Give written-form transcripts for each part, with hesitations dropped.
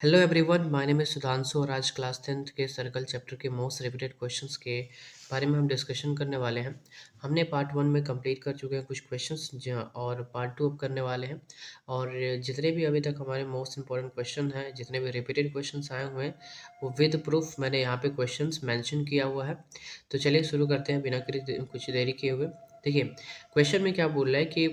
Hello everyone, my name is Sudhanshu और आज class 10th के सर्कल चैप्टर के मोस्ट रिपीटेड क्वेश्चंस के बारे में हम डिस्कशन करने वाले हैं। हमने पार्ट 1 में कंप्लीट कर चुके हैं कुछ क्वेश्चंस और पार्ट 2 अब करने वाले हैं। और जितने भी अभी तक हमारे मोस्ट इंपॉर्टेंट क्वेश्चन हैं, जितने भी रिपीटेड क्वेश्चंस आए हुए हैं, वो विद प्रूफ मैंने यहाँ पे क्वेश्चंस मेंशन किया हुआ है। तो चलिए शुरू करते हैं बिना कुछ देरी किए हुए। देखिए क्वेश्चन में क्या बोल रहा है कि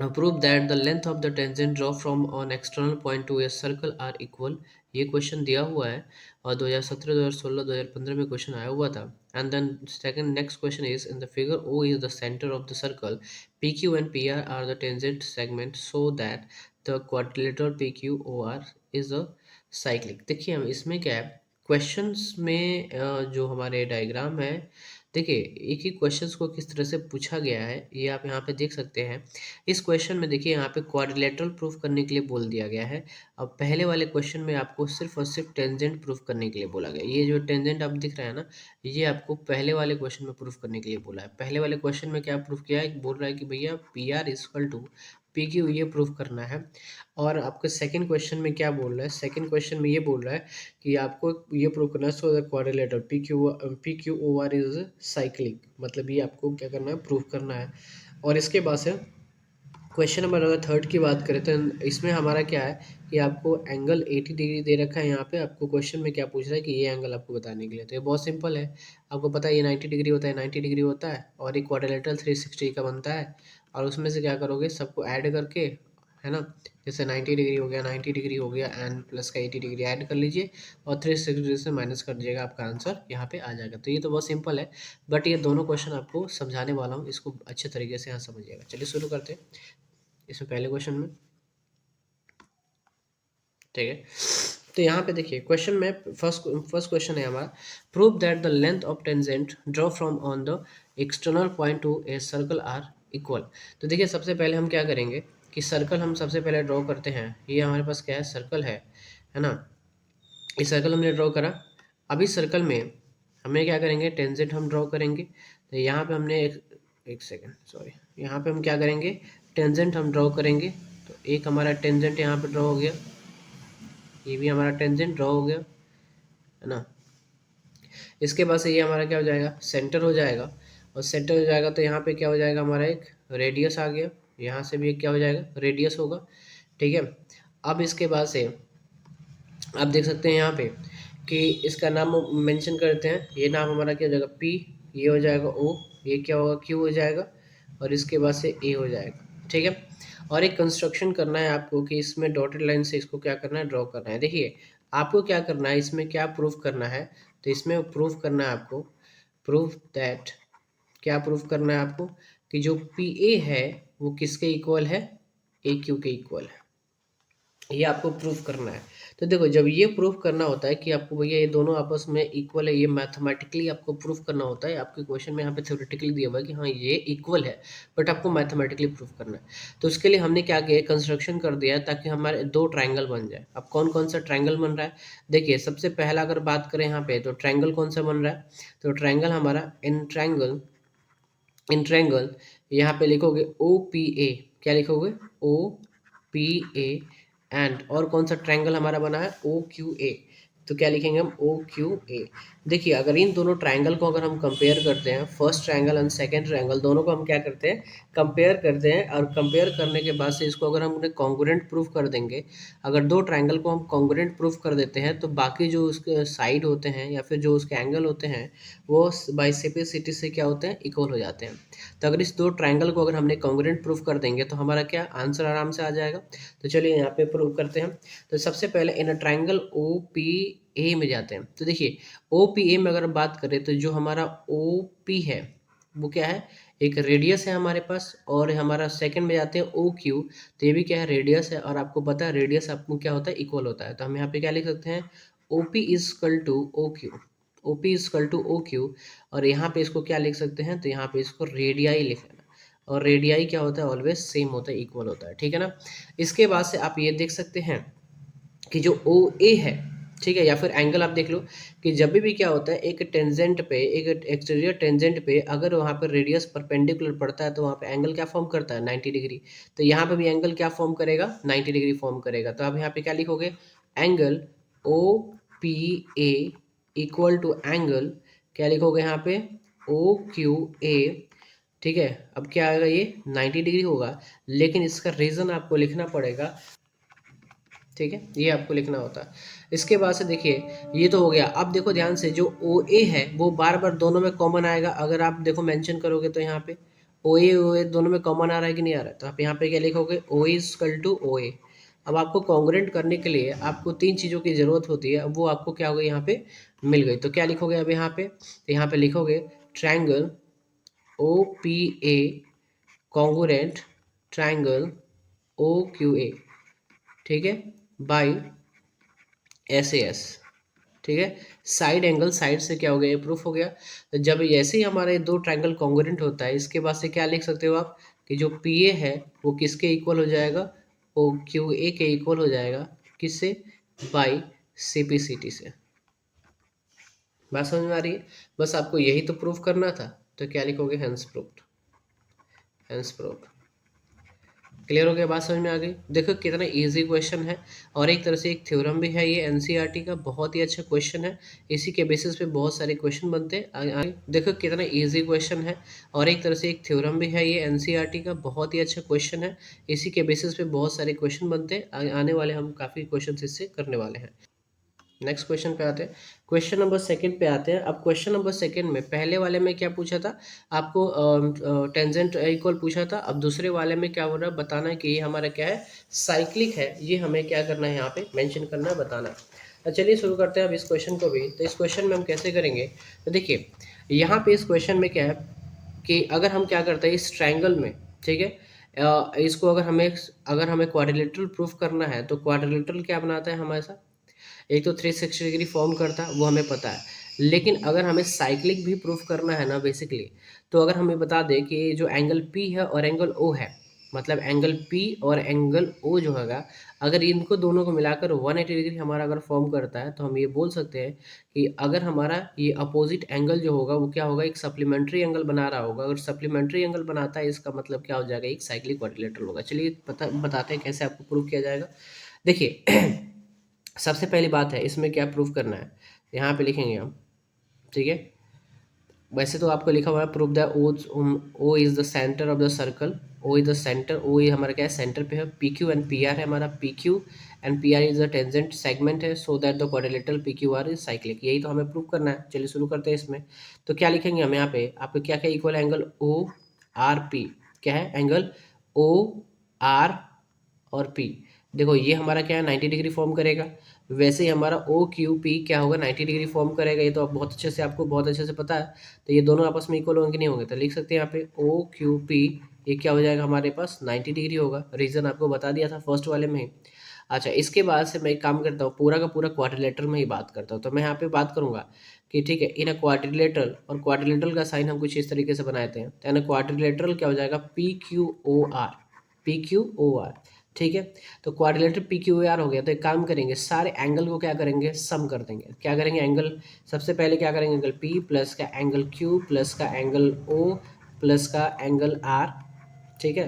prove that the length of the tangent draw from an external point to a circle are equal। ये क्वेश्चन दिया हुआ है और 2017 2016 2015 में क्वेश्चन आया हुआ था। And then second next question is in the figure O is the centre of the circle, P Q and P R the tangent segment so that the quadrilateral P Q O R is a cyclic. देखिए हम इसमें क्या है, questions में जो हमारे diagram है, देखिए एक ही क्वेश्चंस को किस तरह से पूछा गया है ये आप यहाँ पे देख सकते हैं। इस क्वेश्चन में देखिए यहाँ पे क्वाड्रिलेटरल प्रूफ करने के लिए बोल दिया गया है। अब पहले वाले क्वेश्चन में आपको सिर्फ और सिर्फ टेंजेंट प्रूफ करने के लिए बोला गया। ये जो टेंजेंट आप दिख रहा है ना, ये आपको पहले वाले क्वेश्चन में प्रूफ करने के लिए बोला है। पहले वाले क्वेश्चन में क्या प्रूफ किया है, बोल रहा है कि भैया P R equal to P Q, ये प्रूफ करना है। और आपके सेकंड क्वेश्चन में क्या बोल रहा है, सेकंड क्वेश्चन में ये बोल रहा है कि आपको ये प्रूफ करना है so the quadrilateral P Q O R is cyclic, मतलब ये आपको क्या करना है, प्रूफ करना है। और इसके बाद से क्वेश्चन नंबर अगर थर्ड की बात करें तो इसमें हमारा क्या है कि आपको एंगल 80 डिग्री दे रखा है। यहाँ पे आपको क्वेश्चन में क्या पूछ रहा है कि ये एंगल आपको बताने के लिए, तो ये बहुत सिंपल है। आपको पता है ये 90 डिग्री होता है, 90 डिग्री होता है और एक क्वाड्रिलेटरल 360 का बनता है। और उसमें से क्या करोगे, सबको ऐड करके, है ना, जैसे 90 डिग्री हो गया, 90 डिग्री हो गया एंड प्लस का 80 डिग्री ऐड कर लीजिए और 360 डिग्री से माइनस कर दीजिएगा, आपका आंसर यहाँ पे आ जाएगा। तो ये तो बहुत सिंपल है, बट ये दोनों क्वेश्चन आपको समझाने वाला हूँ, इसको अच्छे तरीके से यहाँ समझिएगा। चलिए शुरू करते हैं इसमें पहले क्वेश्चन में। ठीक है, तो यहाँ पे देखिए क्वेश्चन में फर्स्ट क्वेश्चन है हमारा, prove that the length of tangent draw from on the external point to a circle are equal. तो देखिए सबसे पहले हम क्या करेंगे कि सर्कल हम सबसे पहले ड्रॉ करते हैं। ये हमारे पास क्या है, सर्कल है ना। ये सर्कल हमने ड्रॉ करा। अभी सर्कल में हमें क्या करेंगे, टेंजेंट हम ड्रॉ करेंगे। तो यहाँ पे हमने एक सेकेंड सॉरी, यहाँ पे हम क्या करेंगे, टेंजेंट हम ड्रॉ करेंगे। तो एक हमारा टेंजेंट यहाँ पे ड्रॉ हो गया, ये भी हमारा टेंजेंट ड्रॉ हो गया, है ना। इसके बाद से ये हमारा क्या हो जाएगा, सेंटर हो जाएगा। और सेंटर हो जाएगा तो यहाँ पे क्या हो जाएगा, हमारा एक रेडियस आ गया। यहाँ से भी एक क्या हो जाएगा, रेडियस होगा। ठीक है, अब इसके बाद से आप देख सकते हैं यहाँ पे कि इसका नाम मेंशन करते हैं। ये नाम हमारा क्या हो जाएगा, पी, ये हो जाएगा ओ, ये क्या होगा, क्यू हो जाएगा और इसके बाद से ए हो जाएगा। ठीक है, और एक कंस्ट्रक्शन करना है आपको कि इसमें डॉटेड लाइन से इसको क्या करना है, ड्रॉ करना है। देखिए आपको क्या करना है, इसमें क्या प्रूफ करना है, तो इसमें प्रूफ करना है आपको, प्रूफ दैट, क्या प्रूफ करना है आपको कि जो पी ए है वो किसके इक्वल है, ए क्यू के इक्वल है। ये आपको प्रूफ करना है। तो देखो जब ये प्रूफ करना होता है कि आपको भैया ये दोनों आपस में इक्वल है, ये मैथमेटिकली आपको प्रूफ करना होता है। आपके क्वेश्चन में यहाँ पे थ्योरेटिकली दिया हुआ है कि हाँ ये इक्वल है, बट आपको मैथमेटिकली प्रूफ करना है। तो उसके लिए हमने क्या किया, कंस्ट्रक्शन कर दिया है ताकि हमारे दो ट्रायंगल बन जाए। अब कौन कौन सा ट्रायंगल बन रहा है, देखिए सबसे पहला अगर बात करें यहाँ पे, तो ट्रायंगल कौन सा बन रहा है, तो ट्रायंगल हमारा इन ट्रायंगल यहाँ पे लिखोगे ओ पी ए, क्या लिखोगे, ओ पी ए। एंड और कौन सा ट्रायंगल हमारा बना है, ओ क्यू ए, तो क्या लिखेंगे हम, ओ क्यू ए। देखिए अगर इन दोनों ट्रायंगल को अगर हम कंपेयर करते हैं, first triangle and second triangle, दोनों को हम क्या करते हैं, कंपेयर करते हैं। और कंपेयर करने के बाद से इसको अगर हम उन्हें कॉन्ग्रुएंट प्रूफ कर देंगे, अगर दो ट्रायंगल को हम कॉन्ग्रुएंट प्रूफ कर देते हैं, तो बाकी जो उसके साइड होते हैं या फिर जो उसके एंगल होते हैं वो बाइसेपिसिटी से क्या होते हैं, इक्वल हो जाते हैं। तो अगर इस दो ट्रायंगल को अगर हमने कॉन्ग्रुएंट प्रूफ कर देंगे तो हमारा क्या आंसर आराम से आ जाएगा। तो चलिए यहाँ पे प्रूव करते हैं। तो सबसे पहले इन ट्रायंगल ओ पी ए में जाते हैं। तो देखिए ओ पी ए में अगर बात करें तो जो हमारा ओ पी है वो क्या है, एक रेडियस है हमारे पास। और हमारा सेकंड में जाते हैं ओ क्यू, तो ये भी क्या है, रेडियस है। और आपको पता है रेडियस आपको क्या होता है, इक्वल होता है। तो हम यहाँ पे क्या लिख सकते हैं, O P is equal to O Q, O P is equal to O Q. और यहाँ पे इसको क्या लिख सकते हैं, तो यहाँ पे इसको रेडियाई लिखना। और रेडियाई क्या होता है, ऑलवेज सेम होता है, इक्वल होता है। ठीक है ना। इसके बाद से आप ये देख सकते हैं कि जो ओ ए है, ठीक है। या फिर एंगल आप देख लो कि जब भी क्या होता है, एक टेंजेंट पे, एक एक्सटीरियर टेंजेंट पे अगर वहाँ पर रेडियस परपेंडिकुलर पड़ता है तो वहाँ पे एंगल क्या फॉर्म करता है, 90 डिग्री। तो यहाँ पे भी एंगल क्या फॉर्म करेगा, 90 डिग्री फॉर्म करेगा। तो आप यहाँ पे क्या लिखोगे, angle O P A equal to angle, क्या लिखोगे यहाँ पे, ओ क्यू ए। ठीक है, अब क्या आएगा, ये 90 डिग्री होगा, लेकिन इसका रीज़न आपको लिखना पड़ेगा। ठीक है, ये आपको लिखना होता है। इसके बाद से देखिए, ये तो हो गया। अब देखो ध्यान से, जो ओ ए है वो बार बार दोनों में कॉमन आएगा। अगर आप देखो मेंशन करोगे तो यहाँ पे ओ ए दोनों में कॉमन आ रहा है कि नहीं आ रहा है, तो आप यहाँ पे क्या लिखोगे, O is equal to O A. अब आपको कॉन्ग्रुएंट करने के लिए आपको तीन चीज़ों की ज़रूरत होती है, अब वो आपको क्या हो गई, यहाँ पे मिल गई। तो क्या लिखोगे अब यहाँ पे, तो यहाँ पे लिखोगे triangle O P A congruent triangle O Q A, ठीक है, बाई एस ए एस। ठीक है, साइड एंगल, साइड से क्या हो गया, ये प्रूफ हो गया। तो जब ऐसे ही हमारे दो ट्रायंगल कॉन्ग्रुएंट होता है, इसके बाद से क्या लिख सकते हो आप, कि जो पी ए है वो किसके इक्वल हो जाएगा, ओ क्यू ए के इक्वल हो जाएगा, किससे, by C P C T से। बात समझ में आ रही है, बस आपको यही तो प्रूफ करना था। तो क्या लिखोगे, hence proofed, hence proofed. Clear हो गया, बात समझ में आ गई। देखो कितना इजी क्वेश्चन है, और एक तरह से एक थ्योरम भी है, ये एनसीईआरटी का बहुत ही अच्छा क्वेश्चन है। इसी के बेसिस पे बहुत सारे क्वेश्चन बनते हैं। देखो कितना इजी क्वेश्चन है, और एक तरह से एक थ्योरम भी है, ये एनसीईआरटी का बहुत ही अच्छा क्वेश्चन है। इसी के बेसिस पे बहुत सारे क्वेश्चन बनते हैं। आने वाले हम काफ़ी क्वेश्चन इससे करने वाले हैं। नेक्स्ट क्वेश्चन पे आते हैं, क्वेश्चन नंबर सेकंड पे आते हैं। अब क्वेश्चन नंबर सेकंड में, पहले वाले में क्या पूछा था आपको, टेंजेंट इक्वल पूछा था। अब दूसरे वाले में क्या हो रहा है, बताना है कि ये हमारा क्या है, साइक्लिक है। ये हमें क्या करना है, यहाँ पे मेंशन करना है, बताना है। तो चलिए शुरू करते हैं अब इस क्वेश्चन को भी। तो इस क्वेश्चन में हम कैसे करेंगे, तो देखिए यहाँ पे इस क्वेश्चन में क्या है कि अगर हम क्या करते हैं इस ट्रायंगल में, ठीक है, इसको अगर हमें क्वाड्रिलेटरल प्रूफ करना है, तो क्वाड्रिलेटरल क्या बनाता है हमारे साथ, एक तो 360 डिग्री फॉर्म करता है, वो हमें पता है। लेकिन अगर हमें साइक्लिक भी प्रूफ करना है ना बेसिकली, तो अगर हमें बता दें कि जो एंगल पी है और एंगल ओ है, मतलब एंगल पी और एंगल ओ जो हैगा, अगर इनको दोनों को मिलाकर 180 डिग्री हमारा अगर फॉर्म करता है, तो हम ये बोल सकते हैं कि अगर हमारा ये अपोजिट एंगल जो होगा वो क्या होगा, एक सप्लीमेंट्री एंगल बना रहा होगा। अगर सप्लीमेंट्री एंगल बनाता है, इसका मतलब क्या हो जाएगा, एक साइक्लिक क्वाड्रिलेटरल होगा। चलिए बताते हैं कैसे आपको प्रूफ किया जाएगा। देखिए सबसे पहली बात है, इसमें क्या प्रूफ करना है, यहाँ पे लिखेंगे हम। ठीक है, वैसे तो आपको लिखा हुआ है proof the O is the centre of the circle. O is the centre, O ये हमारा क्या है, सेंटर पे है। P Q and P R है हमारा, P Q and P R is the tangent segment है, so that the quadrilateral P Q R is cyclic. यही तो हमें प्रूफ करना है। चलिए शुरू करते हैं इसमें। तो क्या लिखेंगे हम यहाँ पे, आपको क्या क्या equal angle O R P, क्या है, एंगल ओ आर और पी। देखो ये हमारा क्या है, 90 डिग्री फॉर्म करेगा। वैसे ही हमारा ओ क्यू पी क्या होगा, 90 डिग्री फॉर्म करेगा। ये तो आप बहुत अच्छे से, आपको बहुत अच्छे से पता है। तो ये दोनों आपस में इक्वल होंगे कि नहीं होंगे, तो लिख सकते हैं यहाँ पे ओ क्यू पी, ये क्या हो जाएगा हमारे पास, 90 डिग्री होगा। रीज़न आपको बता दिया था फर्स्ट वाले में ही। अच्छा, इसके बाद से मैं एक काम करता हूँ, पूरा का पूरा क्वाड्रिलेटरल में ही बात करता हूँ। तो मैं यहाँ पे बात करूँगा कि ठीक है, इन अ क्वाड्रिलेटरल, और क्वाड्रिलेटरल का साइन हम कुछ इस तरीके से बनाते हैं। तो इन अ क्वाड्रिलेटरल क्या हो जाएगा, P Q O R, P Q O R. ठीक है, तो क्वाड्रिलेटरल पी क्यू आर हो गया। तो एक काम करेंगे, सारे एंगल को क्या करेंगे, सम कर देंगे। क्या करेंगे, एंगल सबसे पहले क्या करेंगे, एंगल पी प्लस का एंगल क्यू प्लस का एंगल ओ प्लस का एंगल आर। ठीक है,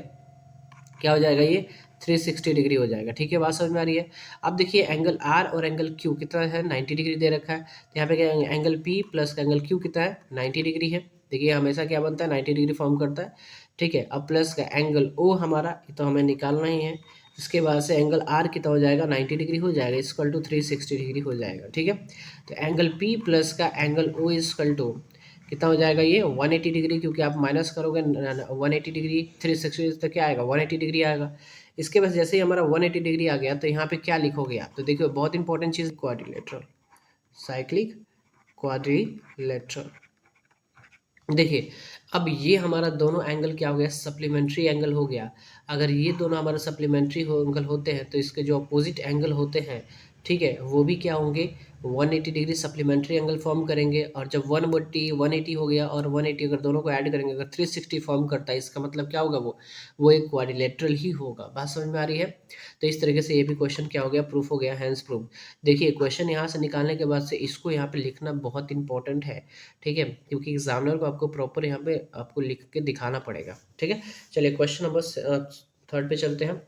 क्या हो जाएगा, ये 360 डिग्री हो जाएगा। ठीक है, बात समझ में आ रही है। अब देखिए एंगल आर और एंगल क्यू कितना है, 90 डिग्री दे रखा है। तो यहाँ पे क्या, एंगल पी प्लस का एंगल क्यू कितना है, 90 डिग्री है। देखिए हमेशा क्या बनता है, 90 डिग्री फॉर्म करता है। ठीक है, अब प्लस का एंगल ओ हमारा, तो हमें निकालना ही है। इसके बाद से एंगल आर कितना हो जाएगा, 90 डिग्री हो जाएगा, इक्वल टू 360 डिग्री हो जाएगा। ठीक है, तो एंगल पी प्लस का एंगल ओ इक्वल टू कितना हो जाएगा, ये 180 डिग्री, क्योंकि आप माइनस करोगे 180 डिग्री 360 तो क्या आएगा, 180 डिग्री आएगा। इसके बाद जैसे ही हमारा 180 डिग्री आ गया, तो यहाँ पे क्या लिखोगे आप, तो देखिए बहुत इंपॉर्टेंट चीज़, क्वाड्रिलेटरल, साइक्लिक क्वाड्रिलेटरल। देखिए अब ये हमारा दोनों एंगल क्या हो गया, सप्लीमेंट्री एंगल हो गया। अगर ये दोनों हमारे सप्लीमेंट्री एंगल होते हैं, तो इसके जो अपोजिट एंगल होते हैं, ठीक है, वो भी क्या होंगे, 180 डिग्री सप्लीमेंट्री एंगल फॉर्म करेंगे। और जब 180 हो गया और 180 अगर दोनों को ऐड करेंगे, अगर 360 फॉर्म करता है, इसका मतलब क्या होगा, वो एक क्वाड्रिलेटरल ही होगा। बात समझ में आ रही है? तो इस तरीके से ये भी क्वेश्चन क्या हो गया, प्रूफ हो गया, हैंस प्रूफ। देखिए क्वेश्चन यहाँ से निकालने के बाद से इसको यहाँ पे लिखना बहुत इंपॉर्टेंट है, ठीक है, क्योंकि एग्जामिनर को आपको प्रॉपर यहाँ पे आपको लिख के दिखाना पड़ेगा, ठीक है। चलिए क्वेश्चन नंबर थर्ड पे चलते हैं।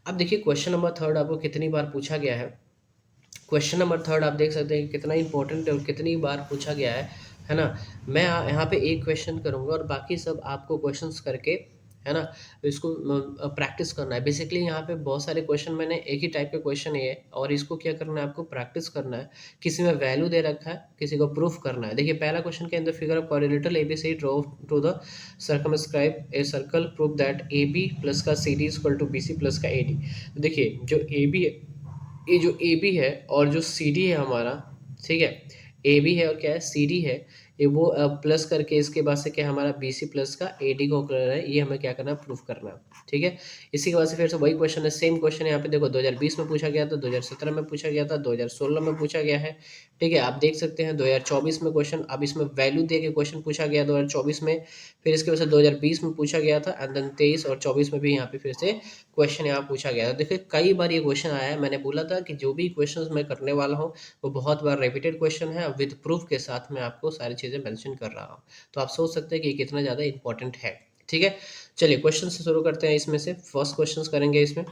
अब देखिए क्वेश्चन नंबर थर्ड आपको कितनी बार पूछा गया है। क्वेश्चन नंबर थर्ड आप देख सकते हैं कि कितना इंपॉर्टेंट है और कितनी बार पूछा गया है ना। मैं यहाँ पे एक क्वेश्चन करूँगा और बाकी सब आपको क्वेश्चंस करके, है ना, इसको प्रैक्टिस करना है। बेसिकली यहाँ पे बहुत सारे क्वेश्चन, मैंने एक ही टाइप के क्वेश्चन है और इसको क्या करना है, आपको प्रैक्टिस करना है। किसी में वैल्यू दे रखा है, किसी को प्रूफ करना है। देखिए पहला क्वेश्चन के अंदर figure of quadrilateral ABC draw to the circumscribe a circle, prove that A B plus का C D equal to B C plus का ए डी। देखिए जो ए बी है, ये जो ए बी है और जो सी डी है हमारा, ठीक है, ए बी है और क्या है, सी डी है, ये वो प्लस करके इसके बाद से क्या हमारा बी सी प्लस का ए डी को करना है, ये हमें क्या करना है, प्रूफ करना है, ठीक है। इसी के बाद से फिर से वही क्वेश्चन है, सेम क्वेश्चन है यहाँ पे। देखो 2020 में पूछा गया था, 2017 में पूछा गया था, 2016 में पूछा गया है, ठीक है। आप देख सकते हैं 2024 में क्वेश्चन, अब इसमें वैल्यू दे के क्वेश्चन पूछा गया 2024 में, फिर इसके बाद से 2020 में पूछा गया था, एंड देन 23 और 24 में भी यहाँ पे फिर से क्वेश्चन यहाँ पूछा गया था। देखिए कई बार ये क्वेश्चन आया है, मैंने बोला था कि जो भी क्वेश्चंस मैं करने वाला हूँ वो बहुत बार रिपीटेड क्वेश्चन है, विद प्रूफ के साथ मैं आपको सारी चीज़ें मेंशन कर रहा हूँ। तो आप सोच सकते हैं कि ये कितना ज़्यादा इंपॉर्टेंट है, ठीक है। चलिए क्वेश्चन से शुरू करते हैं। इसमें से फर्स्ट क्वेश्चन करेंगे इसमें।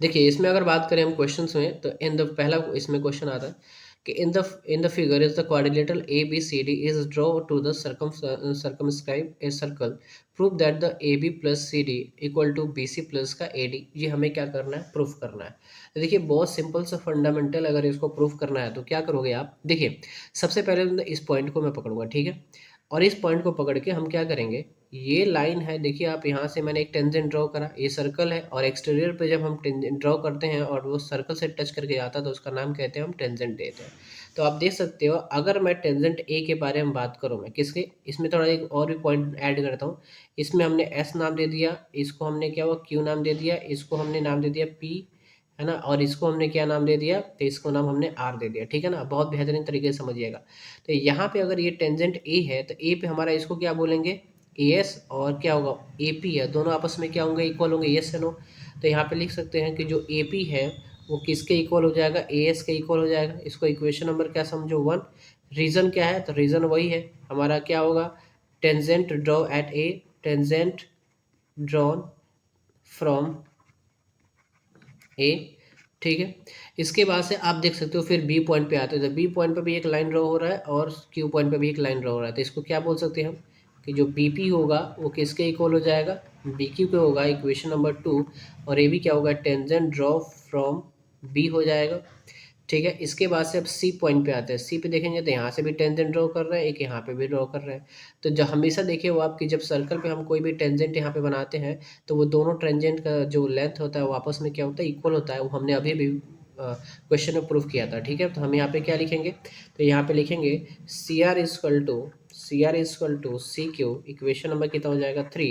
देखिए इसमें अगर बात करें हम क्वेश्चंस में, तो इन द पहला इसमें क्वेश्चन आता है कि in the figure is the quadrilateral A B C D is draw to the circumscribe a circle, prove that the A B plus C D equal to B C plus का A D. ये हमें क्या करना है, proof करना है। तो देखिए बहुत सिंपल सा फंडामेंटल, अगर इसको प्रूफ करना है तो क्या करोगे आप। देखिए सबसे पहले तो इस पॉइंट को मैं पकड़ूंगा, ठीक है, और इस पॉइंट को पकड़ के हम क्या करेंगे, ये लाइन है, देखिए आप यहाँ से मैंने एक टेंजेंट ड्रॉ करा, ये सर्कल है, और एक्सटीरियर पे जब हम टेंजेंट ड्रॉ करते हैं और वो सर्कल से टच करके जाता है तो उसका नाम कहते हैं हम टेंजेंट देते हैं। तो आप देख सकते हो, अगर मैं टेंजेंट ए के बारे में बात करूँ, मैं किसके, इसमें थोड़ा एक और भी पॉइंट ऐड करता हूँ। इसमें हमने एस नाम दे दिया, इसको हमने क्या हुआ, क्यू नाम दे दिया, इसको हमने नाम दे दिया पी, है ना, और इसको हमने क्या नाम दे दिया, तो इसको नाम हमने आर दे दिया, ठीक है ना। बहुत बेहतरीन तरीके से समझिएगा। तो यहाँ पे अगर ये टेंजेंट ए है तो ए पे हमारा इसको क्या बोलेंगे, ए एस, और क्या होगा ए पी है, दोनों आपस में क्या होंगे, इक्वल होंगे, यस या नो। तो यहाँ पे लिख सकते हैं कि जो ए पी है वो किसके इक्वल हो जाएगा, ए एस के इक्वल हो जाएगा। इसको इक्वेशन नंबर क्या समझो, 1। रीज़न क्या है, तो रीज़न वही है हमारा, क्या होगा, tangent draw at A, tangent drawn from A, ठीक है। इसके बाद से आप देख सकते हो फिर बी पॉइंट पे आते हैं, तो बी पॉइंट पे भी एक लाइन ड्रॉ हो रहा है और क्यू पॉइंट पे भी एक लाइन ड्रॉ हो रहा है। तो इसको क्या बोल सकते हैं हम, कि जो बी पी होगा वो किसके इक्वल हो जाएगा, बी क्यू पे होगा, इक्वेशन नंबर 2। और ये भी क्या होगा, टेंजेंट ड्रॉ फ्रॉम बी हो जाएगा, ठीक है। इसके बाद से अब सी पॉइंट पे आते हैं। सी पे देखेंगे तो यहाँ से भी टेंजेंट ड्रॉ कर रहे हैं, एक यहाँ पे भी ड्रॉ कर रहे हैं। तो जो हमेशा देखिए वो आपकी, जब सर्कल पे हम कोई भी टेंजेंट यहाँ पे बनाते हैं तो वो दोनों टेंजेंट का जो लेंथ होता है वो आपस में क्या होता है, इक्वल होता है। वो हमने अभी भी क्वेश्चन में प्रूफ किया था, ठीक है। तो हम यहाँ पे क्या लिखेंगे, तो यहाँ पे लिखेंगे C R is equal to C Q, equation number कितना हो जाएगा 3,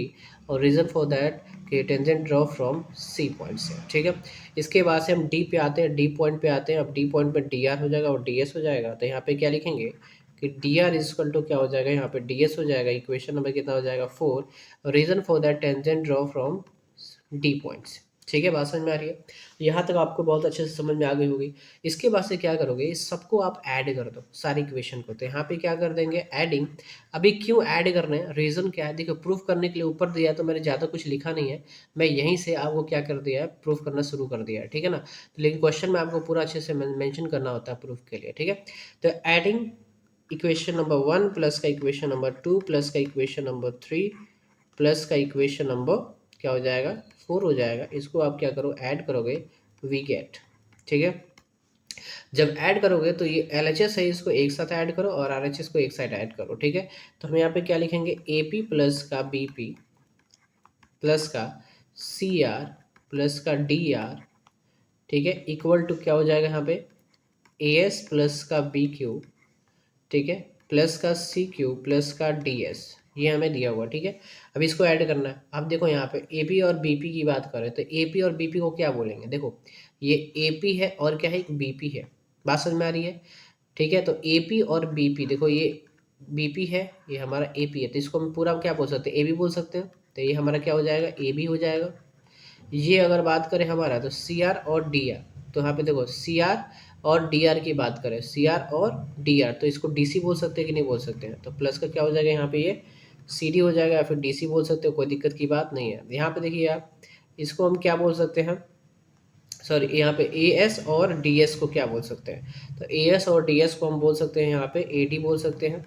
और रीज़न फॉर दैट कि tangent draw from C point से, ठीक है। इसके बाद से हम डी पे आते हैं, डी पॉइंट पे आते हैं। अब डी पॉइंट पे डी आर हो जाएगा और डी एस हो जाएगा। तो यहाँ पे क्या लिखेंगे कि डी आर इजकल टू क्या हो जाएगा, यहाँ पे डी एस हो जाएगा, इक्वेशन नंबर कितना हो जाएगा 4, reason for that tangent draw from D points, ठीक है। बात समझ में आ रही है, यहाँ तक आपको बहुत अच्छे से समझ में आ गई होगी। इसके बाद से क्या करोगे, इस सबको आप ऐड कर दो सारी इक्वेशन को। तो यहाँ पे क्या कर देंगे, एडिंग। अभी क्यों ऐड करना है, रीज़न क्या है, देखो प्रूफ करने के लिए ऊपर दिया है तो मैंने ज़्यादा कुछ लिखा नहीं है, मैं यहीं से आपको क्या कर दिया है, प्रूफ करना शुरू कर दिया है, ठीक है ना। तो लेकिन क्वेश्चन में आपको पूरा अच्छे से मेंशन करना होता है प्रूफ के लिए, ठीक है। तो एडिंग इक्वेशन नंबर 1 प्लस का इक्वेशन नंबर 2 प्लस का इक्वेशन नंबर 3 प्लस का इक्वेशन नंबर क्या हो जाएगा 4 हो जाएगा। इसको आप क्या करो, ऐड करोगे, वी गेट, ठीक है। जब ऐड करोगे तो ये एल एच एस है, इसको एक साथ ऐड करो, और आर एच एस को एक साथ ऐड करो, ठीक है। तो हम यहाँ पे क्या लिखेंगे, ए पी प्लस का बी पी प्लस का सी आर प्लस का डी आर, ठीक है, इक्वल टू क्या हो जाएगा यहाँ पे, ए एस प्लस का बी क्यू, ठीक है, प्लस का सी क्यू प्लस का डी एस, ये हमें दिया हुआ, ठीक है। अब इसको ऐड करना है। अब देखो यहाँ पे एपी और बीपी की बात करें तो एपी और बीपी को क्या बोलेंगे, देखो ये एपी है और क्या है, एक बीपी है। बात समझ में आ रही है, ठीक है। तो एपी और बीपी, देखो ये बीपी है, ये हमारा एपी है, तो इसको हम पूरा क्या बोल सकते हैं, ए भी बोल सकते हैं। तो ये हमारा क्या हो जाएगा, ए भी हो जाएगा। ये अगर बात करें हमारा तो सी आर और डी आर, तो यहाँ पे देखो सी आर और डी आर की बात करें, सी आर और डी आर, तो इसको डी सी बोल सकते हैं कि नहीं बोल सकते हैं। तो प्लस का क्या हो जाएगा यहाँ पे, ये सी डी हो जाएगा या फिर डी सी बोल सकते हो, कोई दिक्कत की बात नहीं है। यहाँ पे देखिए आप, इसको हम क्या बोल सकते हैं, सॉरी यहाँ पे ए एस और डी एस को क्या बोल सकते हैं, तो ए एस और डी एस को हम बोल सकते हैं यहाँ पे ए डी बोल सकते हैं,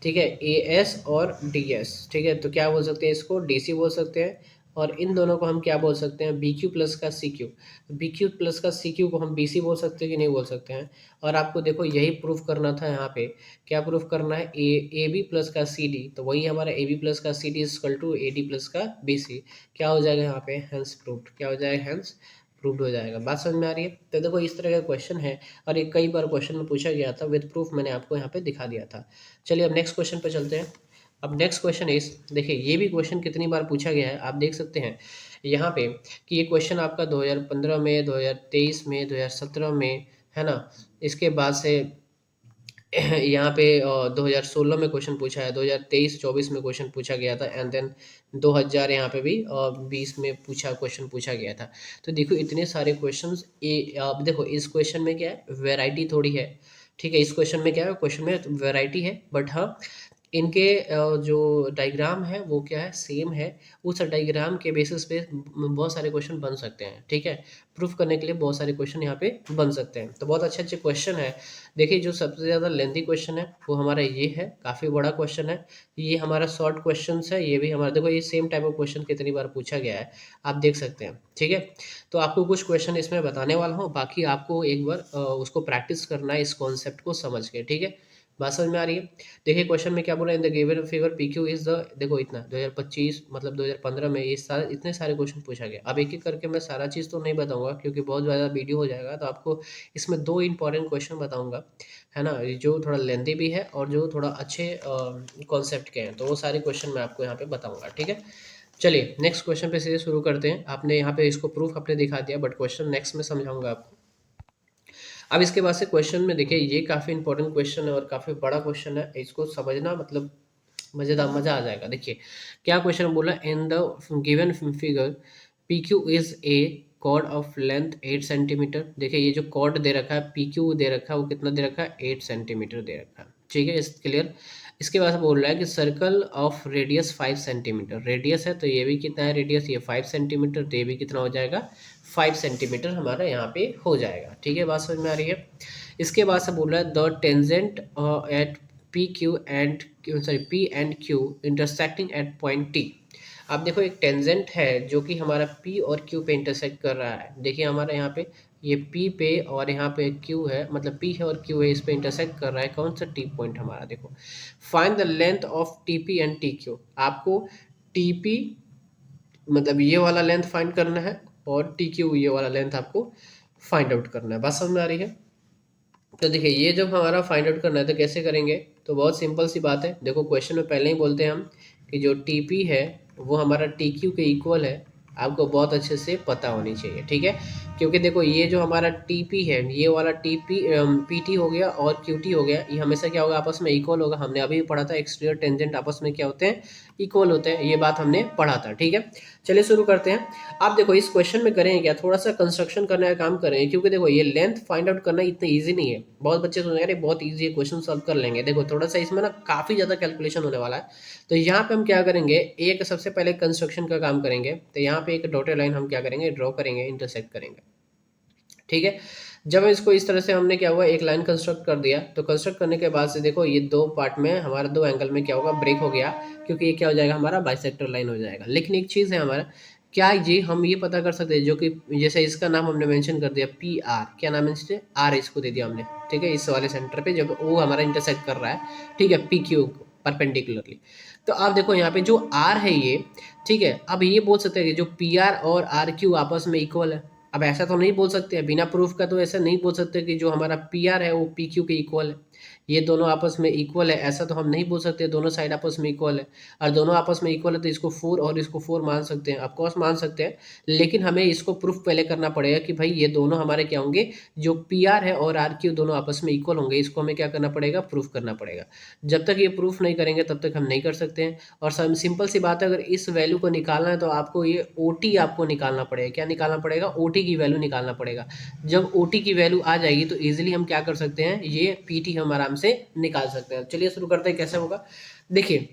ठीक है। ए एस और डी एस, ठीक है। तो क्या बोल सकते हैं, इसको डी सी बोल सकते हैं। और इन दोनों को हम क्या बोल सकते हैं, बी क्यू प्लस का C Q. B Q plus का सी क्यू को हम बी सी बोल सकते हैं कि नहीं बोल सकते हैं। और आपको देखो यही प्रूफ करना था यहाँ पे, क्या प्रूफ करना है, ए बी प्लस का सी डी, तो वही हमारा ए बी प्लस का C D is equal to A D plus का बी सी, क्या हो जाएगा यहाँ पे, हेंस प्रूव्ड, क्या हो जाएगा, हेंस प्रूव्ड हो जाएगा। बात समझ में आ रही है। तो देखो इस तरह का क्वेश्चन है, और ये कई बार क्वेश्चन में पूछा गया था, विद प्रूफ मैंने आपको यहाँ पे दिखा दिया था। चलिए अब नेक्स्ट क्वेश्चन पे चलते हैं। अब नेक्स्ट क्वेश्चन इस, देखिए ये भी क्वेश्चन कितनी बार पूछा गया है, आप देख सकते हैं यहाँ पे कि ये क्वेश्चन आपका 2015 में, 2023 में, 2017 में, है ना। इसके बाद से यहाँ पे 2016 में क्वेश्चन पूछा है, 2023-24 में क्वेश्चन पूछा गया था, एंड देन 2000 यहाँ पे भी 20 में क्वेश्चन पूछा गया था। तो देखो इतने सारे क्वेश्चंस, ये आप देखो इस क्वेश्चन में क्या है, वैरायटी थोड़ी है, ठीक है। इस क्वेश्चन में क्या है, क्वेश्चन में वैरायटी है, बट हाँ इनके जो डायग्राम है वो क्या है, सेम है। उस डायग्राम के बेसिस पे बहुत सारे क्वेश्चन बन सकते हैं, ठीक है। प्रूफ करने के लिए बहुत सारे क्वेश्चन यहाँ पे बन सकते हैं, तो बहुत अच्छे अच्छे क्वेश्चन है। देखिए जो सबसे ज़्यादा लेंथी क्वेश्चन है वो हमारा ये है, काफ़ी बड़ा क्वेश्चन है। ये हमारा शॉर्ट क्वेश्चन है, ये भी हमारा, देखो ये सेम टाइप ऑफ क्वेश्चन कितनी बार पूछा गया है, आप देख सकते हैं, ठीक है। तो आपको कुछ क्वेश्चन इसमें बताने वाला हूँ, बाकी आपको एक बार उसको प्रैक्टिस करना है, इस कॉन्सेप्ट को समझ के, ठीक है। बात समझ में आ रही है। देखिए क्वेश्चन में क्या बोला, in the given figure P Q is the, देखो इतना 2025 मतलब 2015 में ये सारे इतने सारे क्वेश्चन पूछा गया। अब एक एक करके मैं सारा चीज़ तो नहीं बताऊंगा क्योंकि बहुत ज़्यादा वीडियो हो जाएगा, तो आपको इसमें दो इंपॉर्टेंट क्वेश्चन बताऊंगा, है ना, जो थोड़ा लेंथी भी है और जो थोड़ा अच्छे कॉन्सेप्ट के हैं, तो वो सारे क्वेश्चन मैं आपको यहाँ पे बताऊंगा, ठीक है। चलिए नेक्स्ट क्वेश्चन पे सीधे शुरू करते हैं। आपने यहाँ पे इसको प्रूफ आपने दिखा दिया, बट क्वेश्चन नेक्स्ट में समझाऊंगा आपको। अब इसके बाद से क्वेश्चन में देखिए, ये काफ़ी इंपॉर्टेंट क्वेश्चन है और काफ़ी बड़ा क्वेश्चन है, इसको समझना मतलब मज़ेदार, मज़ा आ जाएगा। देखिए क्या क्वेश्चन बोला, in the given figure P Q is a chord of length 8 centimetre. देखिए ये जो कॉर्ड दे रखा है, पी क्यू दे रखा है, वो कितना दे रखा है, 8 सेंटीमीटर दे रखा है, ठीक है, इस क्लियर। इसके बाद बोल रहा है कि circle of radius 5 centimetre, radius है तो ये भी कितना है रेडियस, ये 5 सेंटीमीटर, तो ये भी कितना हो जाएगा, 5 सेंटीमीटर हमारा यहाँ पे हो जाएगा, ठीक है। बात समझ में आ रही है। इसके बाद से बोल रहा है the tangent at P Q and sorry P and Q intersecting at point T. अब देखो एक टेंजेंट है जो कि हमारा पी और क्यू पे इंटरसेक्ट कर रहा है। देखिए हमारा यहाँ पे ये पी पे और यहाँ पे क्यू है, मतलब पी है और क्यू है, इस पे इंटरसेक्ट कर रहा है कौन सा, टी पॉइंट हमारा। देखो find the length of T P and T Q. आपको टी पी मतलब ये वाला लेंथ फाइंड करना है और टी क्यू ये वाला लेंथ आपको फाइंड आउट करना है। बात समझ में आ रही है। तो देखिए ये जब हमारा फाइंड आउट करना है तो कैसे करेंगे, तो बहुत सिंपल सी बात है। देखो क्वेश्चन में पहले ही बोलते हैं हम कि जो टी पी है वो हमारा टी क्यू के इक्वल है, आपको बहुत अच्छे से पता होनी चाहिए, ठीक है। क्योंकि देखो ये जो हमारा टी पी है, ये वाला टी पी पी टी हो गया और क्यू टी हो गया, ये हमेशा क्या होगा, आपस में इक्वल होगा। हमने अभी भी पढ़ा था एक्सटीरियर टेंजेंट आपस में क्या होते हैं, इक्वल होते हैं, ये बात हमने पढ़ा था, ठीक है। चलिए शुरू करते हैं। आप देखो इस क्वेश्चन में करेंगे क्या, थोड़ा सा कंस्ट्रक्शन करने का काम करेंगे, क्योंकि देखो ये लेंथ फाइंड आउट करना इतना इजी नहीं है। बहुत बच्चे सोचेंगे अरे बहुत इजी है, क्वेश्चन सॉल्व कर लेंगे। देखो थोड़ा सा इसमें ना काफ़ी ज़्यादा कैलकुलेशन होने वाला है। तो यहाँ पे हम क्या करेंगे, एक सबसे पहले कंस्ट्रक्शन का काम करेंगे। तो यहाँ पे एक डॉटेड लाइन हम क्या करेंगे, ड्रॉ करेंगे, इंटरसेक्ट करेंगे, ठीक है। जब इसको इस तरह से हमने क्या हुआ, एक लाइन कंस्ट्रक्ट कर दिया, तो कंस्ट्रक्ट करने के बाद से देखो ये दो पार्ट में हमारा दो एंगल में क्या होगा, ब्रेक हो गया, क्योंकि ये क्या हो जाएगा, हमारा बाइसेक्टर लाइन हो जाएगा। लेकिन एक चीज़ है हमारा, क्या जी हम ये पता कर सकते हैं, जो कि जैसे इसका नाम हमने मेंशन कर दिया पी आर, क्या नाम है, आर इसको दे दिया हमने, ठीक है, इस वाले सेंटर पे जब वो हमारा इंटरसेक्ट कर रहा है, ठीक है, पी क्यू परपेंडिकुलरली। तो आप देखो यहाँ पे जो आर है ये, ठीक है, अब ये बोल सकते हैं कि जो पी आर और आर क्यू आपस में इक्वल है। अब ऐसा तो नहीं बोल सकते हैं बिना प्रूफ का, तो ऐसा नहीं बोल सकते कि जो हमारा पी आर है वो पी क्यू के इक्वल है। ये दोनों आपस में इक्वल है, ऐसा तो हम नहीं बोल सकते दोनों साइड आपस में इक्वल है। और दोनों आपस में इक्वल है तो इसको 4 और इसको 4 मान सकते हैं, ऑफकोर्स मान सकते हैं, लेकिन हमें इसको प्रूफ पहले करना पड़ेगा कि भाई ये दोनों हमारे क्या होंगे, जो पी आर है और आर क्यू दोनों आपस में इक्वल होंगे। इसको हमें क्या करना पड़ेगा, प्रूफ करना पड़ेगा। जब तक ये प्रूफ नहीं करेंगे तब तक हम नहीं कर सकते हैं। और सिंपल सी बात है, अगर इस वैल्यू को निकालना है तो आपको ये ओ टी आपको निकालना पड़ेगा। क्या निकालना पड़ेगा, ओ टी की वैल्यू निकालना पड़ेगा। जब ओ टी की वैल्यू आ जाएगी तो ईजिली हम क्या कर सकते हैं, ये पी टी हम आराम से निकाल सकते हैं। चलिए शुरू करते हैं, कैसे होगा देखिए।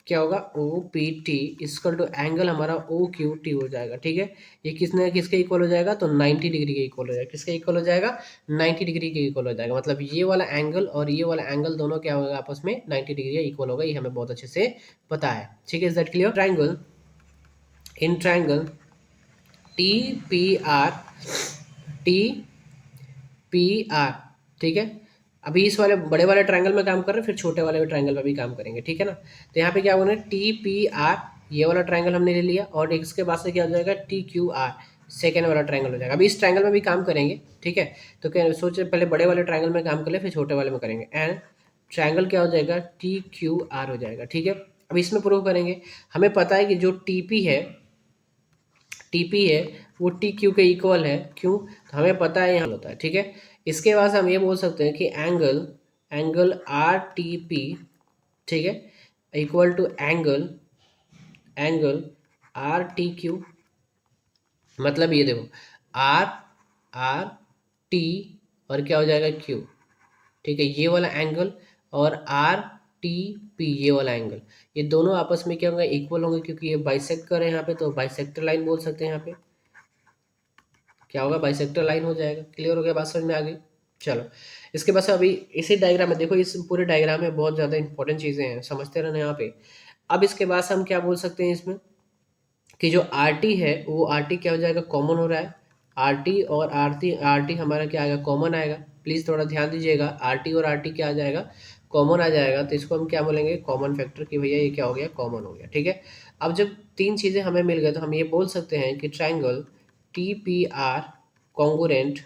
क्या होगा, O P T equal to angle हमारा ओ क्यू टी हो जाएगा। ठीक है, ये किसने किसके इक्वल हो जाएगा, तो 90 डिग्री के इक्वल हो जाएगा। किसके इक्वल हो जाएगा, 90 डिग्री के इक्वल हो जाएगा। मतलब ये वाला एंगल और ये वाला एंगल दोनों क्या होगा, आपस में 90 डिग्री का इक्वल होगा। ये हमें बहुत अच्छे से पता है। ठीक है, is that clear. Triangle, in triangle T P R, T P R, ठीक है। अभी इस वाले बड़े वाले ट्रायंगल में काम कर रहे हैं, फिर छोटे वाले ट्रायंगल में भी काम करेंगे, ठीक है ना। तो यहाँ पे क्या होना है, टी पी आर, ये वाला ट्रायंगल हमने ले लिया, और इसके बाद से क्या हो जाएगा, टी क्यू आर, सेकेंड वाला ट्रायंगल हो जाएगा। अभी इस ट्रायंगल में भी काम करेंगे, ठीक है। तो क्या सोचे, पहले बड़े वाले ट्रायंगल में काम कर ले, फिर छोटे वाले में करेंगे। एंड ट्रायंगल क्या हो जाएगा, टी क्यू आर हो जाएगा, ठीक है। अब इसमें प्रूव करेंगे। हमें पता है कि जो टी पी है, टीपी है वो टी क्यू के इक्वल है। क्यों, तो हमें पता है यहाँ होता है, ठीक है। इसके बाद हम ये बोल सकते हैं कि angle, angle R T P, ठीक है, equal to angle, angle R T Q. मतलब ये देखो, आर, आर टी और क्या हो जाएगा, क्यू, ठीक है। ये वाला एंगल और आर टी पी, ये वाला एंगल, ये दोनों आपस में क्या होंगे, इक्वल होंगे, क्योंकि ये बाइसेक्ट कर रहे हैं यहाँ पे, तो बाइसेक्टर लाइन बोल सकते हैं यहाँ पे। क्या होगा, बाइसेक्टर लाइन हो जाएगा। क्लियर हो गया, बात समझ में आ गई। चलो, इसके बाद से अभी इसी डायग्राम में देखो, इस पूरे डायग्राम में बहुत ज़्यादा इंपॉर्टेंट चीज़ें हैं, समझते रहना यहाँ पे। अब इसके बाद से हम क्या बोल सकते हैं इसमें, कि जो आर टी है वो आर टी क्या हो जाएगा, कॉमन हो रहा है। आर टी और आर टी हमारा क्या आएगा, कॉमन आएगा। प्लीज़ थोड़ा ध्यान दीजिएगा, आर टी और आर टी क्या आ जाएगा, कॉमन आ जाएगा। तो इसको हम क्या बोलेंगे, कॉमन फैक्टर, कि भैया ये क्या हो गया, कॉमन हो गया, ठीक है। अब जब तीन चीज़ें हमें मिल गए तो हम ये बोल सकते हैं कि triangle T P R congruent